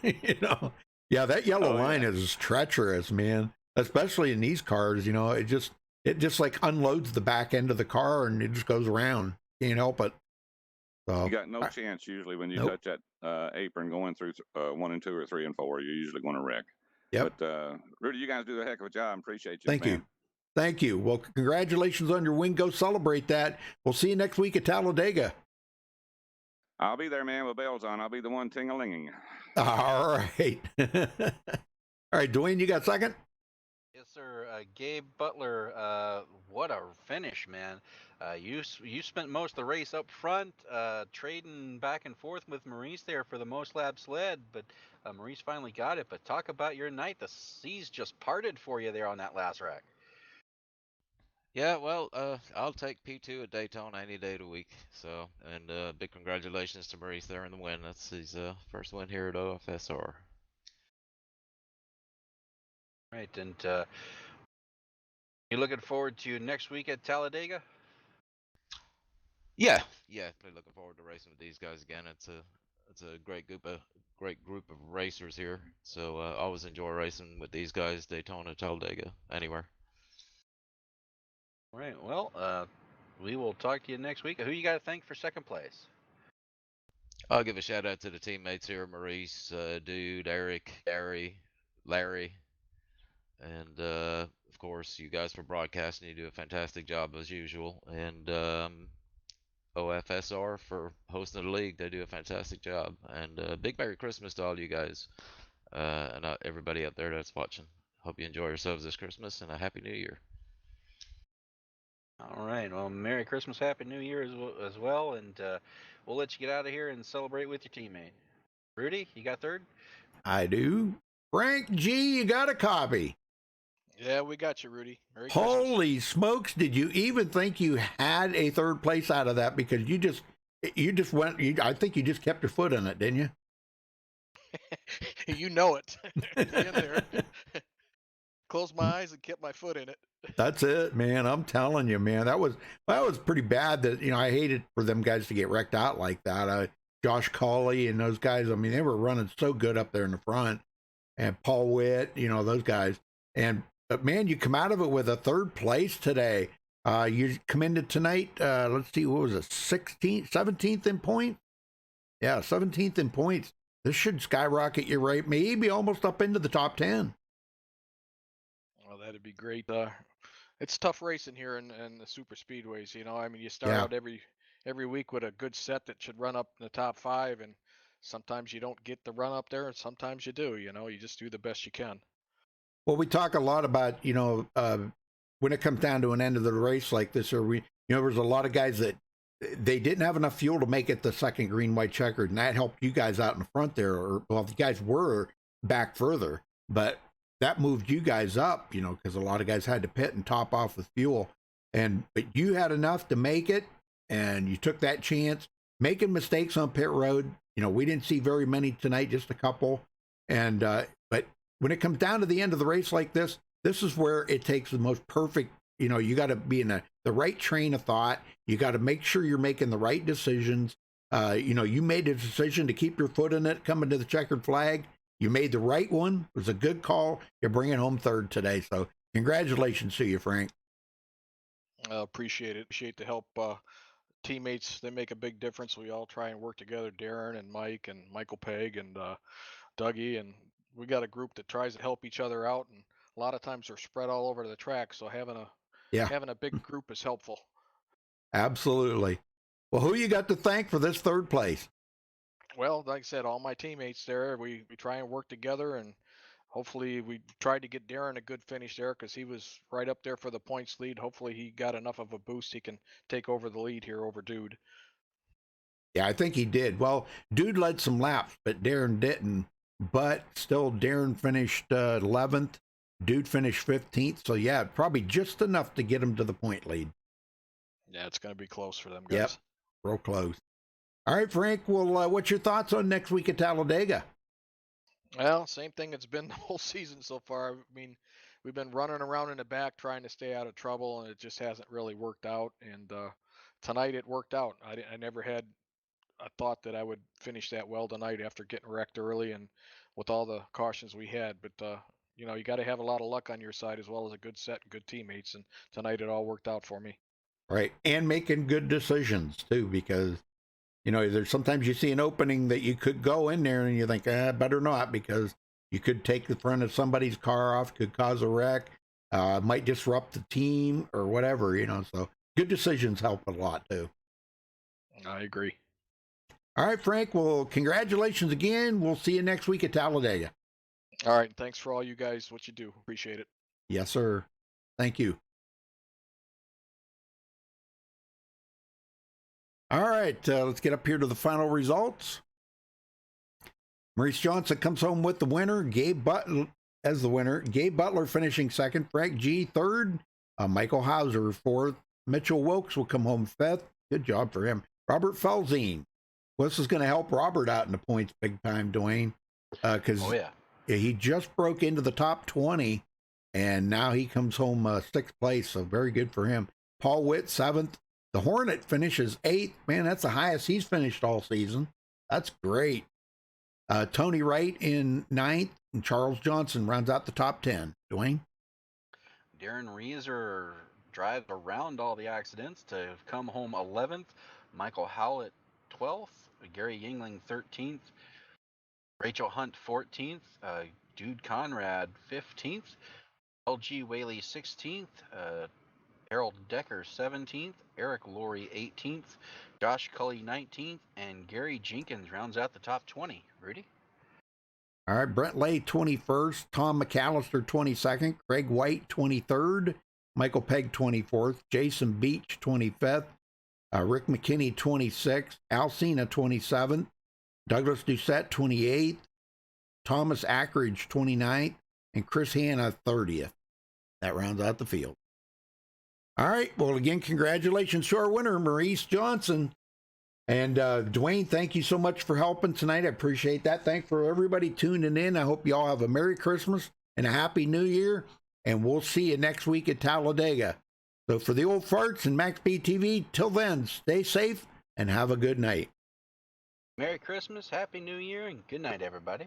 Yeah, that yellow line is treacherous, man. Especially in these cars, it just like unloads the back end of the car and it just goes around. Can't help it. So, you got no chance usually when you touch that apron going through 1 and 2 or 3 and 4. You're usually going to wreck. Yep. But Rudy, you guys do a heck of a job. Appreciate you. Thank you. Thank you. Well, congratulations on your win. Go celebrate that. We'll see you next week at Talladega. I'll be there, man, with bells on. I'll be the one ting-a-linging. All right. All right, Dwayne, you got second? Yes, sir. Gabe Butler, what a finish, man. You spent most of the race up front, trading back and forth with Maurice there for the most laps led, but Maurice finally got it. But talk about your night. The seas just parted for you there on that last rack. Yeah, well, I'll take P2 at Daytona any day of the week. So, and big congratulations to Maurice there in the win. That's his first win here at OFSR. Right, and you looking forward to next week at Talladega? Yeah, looking forward to racing with these guys again. It's a great group of racers here. So always enjoy racing with these guys, Daytona, Talladega, anywhere. All right. Well, we will talk to you next week. Who you got to thank for second place? I'll give a shout out to the teammates here: Maurice, Dude, Eric, Gary, Larry, and of course you guys for broadcasting. You do a fantastic job as usual, and OFSR for hosting the league. They do a fantastic job. And big Merry Christmas to all you guys and everybody out there that's watching. Hope you enjoy yourselves this Christmas and a Happy New Year. All right. Well, Merry Christmas, Happy New Year as well, and we'll let you get out of here and celebrate with your teammate. Rudy, you got third? I do. Frank G, you got a copy. Yeah, we got you, Rudy. Merry Holy smokes! Did you even think you had a third place out of that? Because you just went. I think you just kept your foot in it, didn't you? You know it. In there. Closed my eyes and kept my foot in it. That's it, man. I'm telling you, man. That was pretty bad. That I hated for them guys to get wrecked out like that. Josh Cawley and those guys. I mean, they were running so good up there in the front, and Paul Witt. Those guys. But man, you come out of it with a third place today. You come into tonight. Let's see, what was it? 17th in points. Yeah, 17th in points. This should skyrocket you right, maybe almost up into the top 10. Well, that'd be great. It's tough racing here in the super speedways. I mean, you start out every week with a good set that should run up in the top 5, and sometimes you don't get the run up there, and sometimes you do. You just do the best you can. Well, we talk a lot about, when it comes down to an end of the race like this, or there's a lot of guys that they didn't have enough fuel to make it the second green, white checkered, and that helped you guys out in the front there. Well, the guys were back further, but that moved you guys up, because a lot of guys had to pit and top off with fuel. But you had enough to make it, and you took that chance. Making mistakes on pit road, we didn't see very many tonight, just a couple. But when it comes down to the end of the race like this is where it takes the most perfect, you got to be in the right train of thought. You got to make sure you're making the right decisions. You made a decision to keep your foot in it coming to the checkered flag. You made the right one. It was a good call. You're bringing home third today. So congratulations to you, Frank. Appreciate it. Appreciate the help. Teammates, they make a big difference. We all try and work together. Darren and Mike and Michael Pegg and Dougie, and we got a group that tries to help each other out, and a lot of times they're spread all over the track, so having a big group is helpful. Absolutely. Well, who you got to thank for this third place? Well, like I said, all my teammates there, we try and work together, and hopefully we tried to get Darren a good finish there because he was right up there for the points lead. Hopefully he got enough of a boost he can take over the lead here over Dude. Yeah, I think he did. Well, Dude led some laps, but Darren didn't. But still, Darren finished 11th. Dude finished 15th. So, yeah, probably just enough to get him to the point lead. Yeah, it's going to be close for them guys. Yep, real close. All right, Frank, well, what's your thoughts on next week at Talladega? Well, same thing it's been the whole season so far. I mean, we've been running around in the back trying to stay out of trouble, and it just hasn't really worked out. And tonight it worked out. I never had a thought that I would finish that well tonight after getting wrecked early and with all the cautions we had. But, you got to have a lot of luck on your side as well as a good set and good teammates. And tonight it all worked out for me. Right. And making good decisions, too, because, there's sometimes you see an opening that you could go in there and you think, better not, because you could take the front of somebody's car off, could cause a wreck, might disrupt the team or whatever, So good decisions help a lot, too. I agree. All right, Frank. Well, congratulations again. We'll see you next week at Talladega. All right. Thanks for all you guys, what you do. Appreciate it. Yes, sir. Thank you. All right. Let's get up here to the final results. Maurice Johnson comes home with the winner. Gabe Butler as the winner. Gabe Butler finishing second. Frank G third. Michael Hauser fourth. Mitchell Wilkes will come home fifth. Good job for him. Robert Felzine. Well, this is going to help Robert out in the points big time, Dwayne, because he just broke into the top 20, and now he comes home sixth place, so very good for him. Paul Witt, seventh. The Hornet finishes eighth. Man, that's the highest he's finished all season. That's great. Tony Wright in ninth, and Charles Johnson rounds out the top 10. Dwayne? Darren Reeser drives around all the accidents to come home 11th. Michael Howlett 12th. Gary Yingling 13th. Rachel Hunt 14th. Dude Conrad 15th. LG Whaley 16th. Harold Decker 17th. Eric Laurie 18th. Josh Cully 19th. And Gary Jenkins rounds out the top 20. Rudy? All right, Brent Lay 21st, Tom McAllister 22nd, Craig White 23rd, Michael Pegg 24th, Jason Beach 25th, Rick McKinney 26th, Alcina 27th, Douglas Doucette 28th, Thomas Ackridge 29th, and Chris Hanna 30th. That rounds out the field. All right, well, again, congratulations to our winner, Maurice Johnson. And Dwayne, thank you so much for helping tonight. I appreciate that. Thanks for everybody tuning in. I hope you all have a Merry Christmas and a Happy New Year. And we'll see you next week at Talladega. So for the old farts and MaxSpeedTV, till then, stay safe and have a good night. Merry Christmas, Happy New Year, and good night, everybody.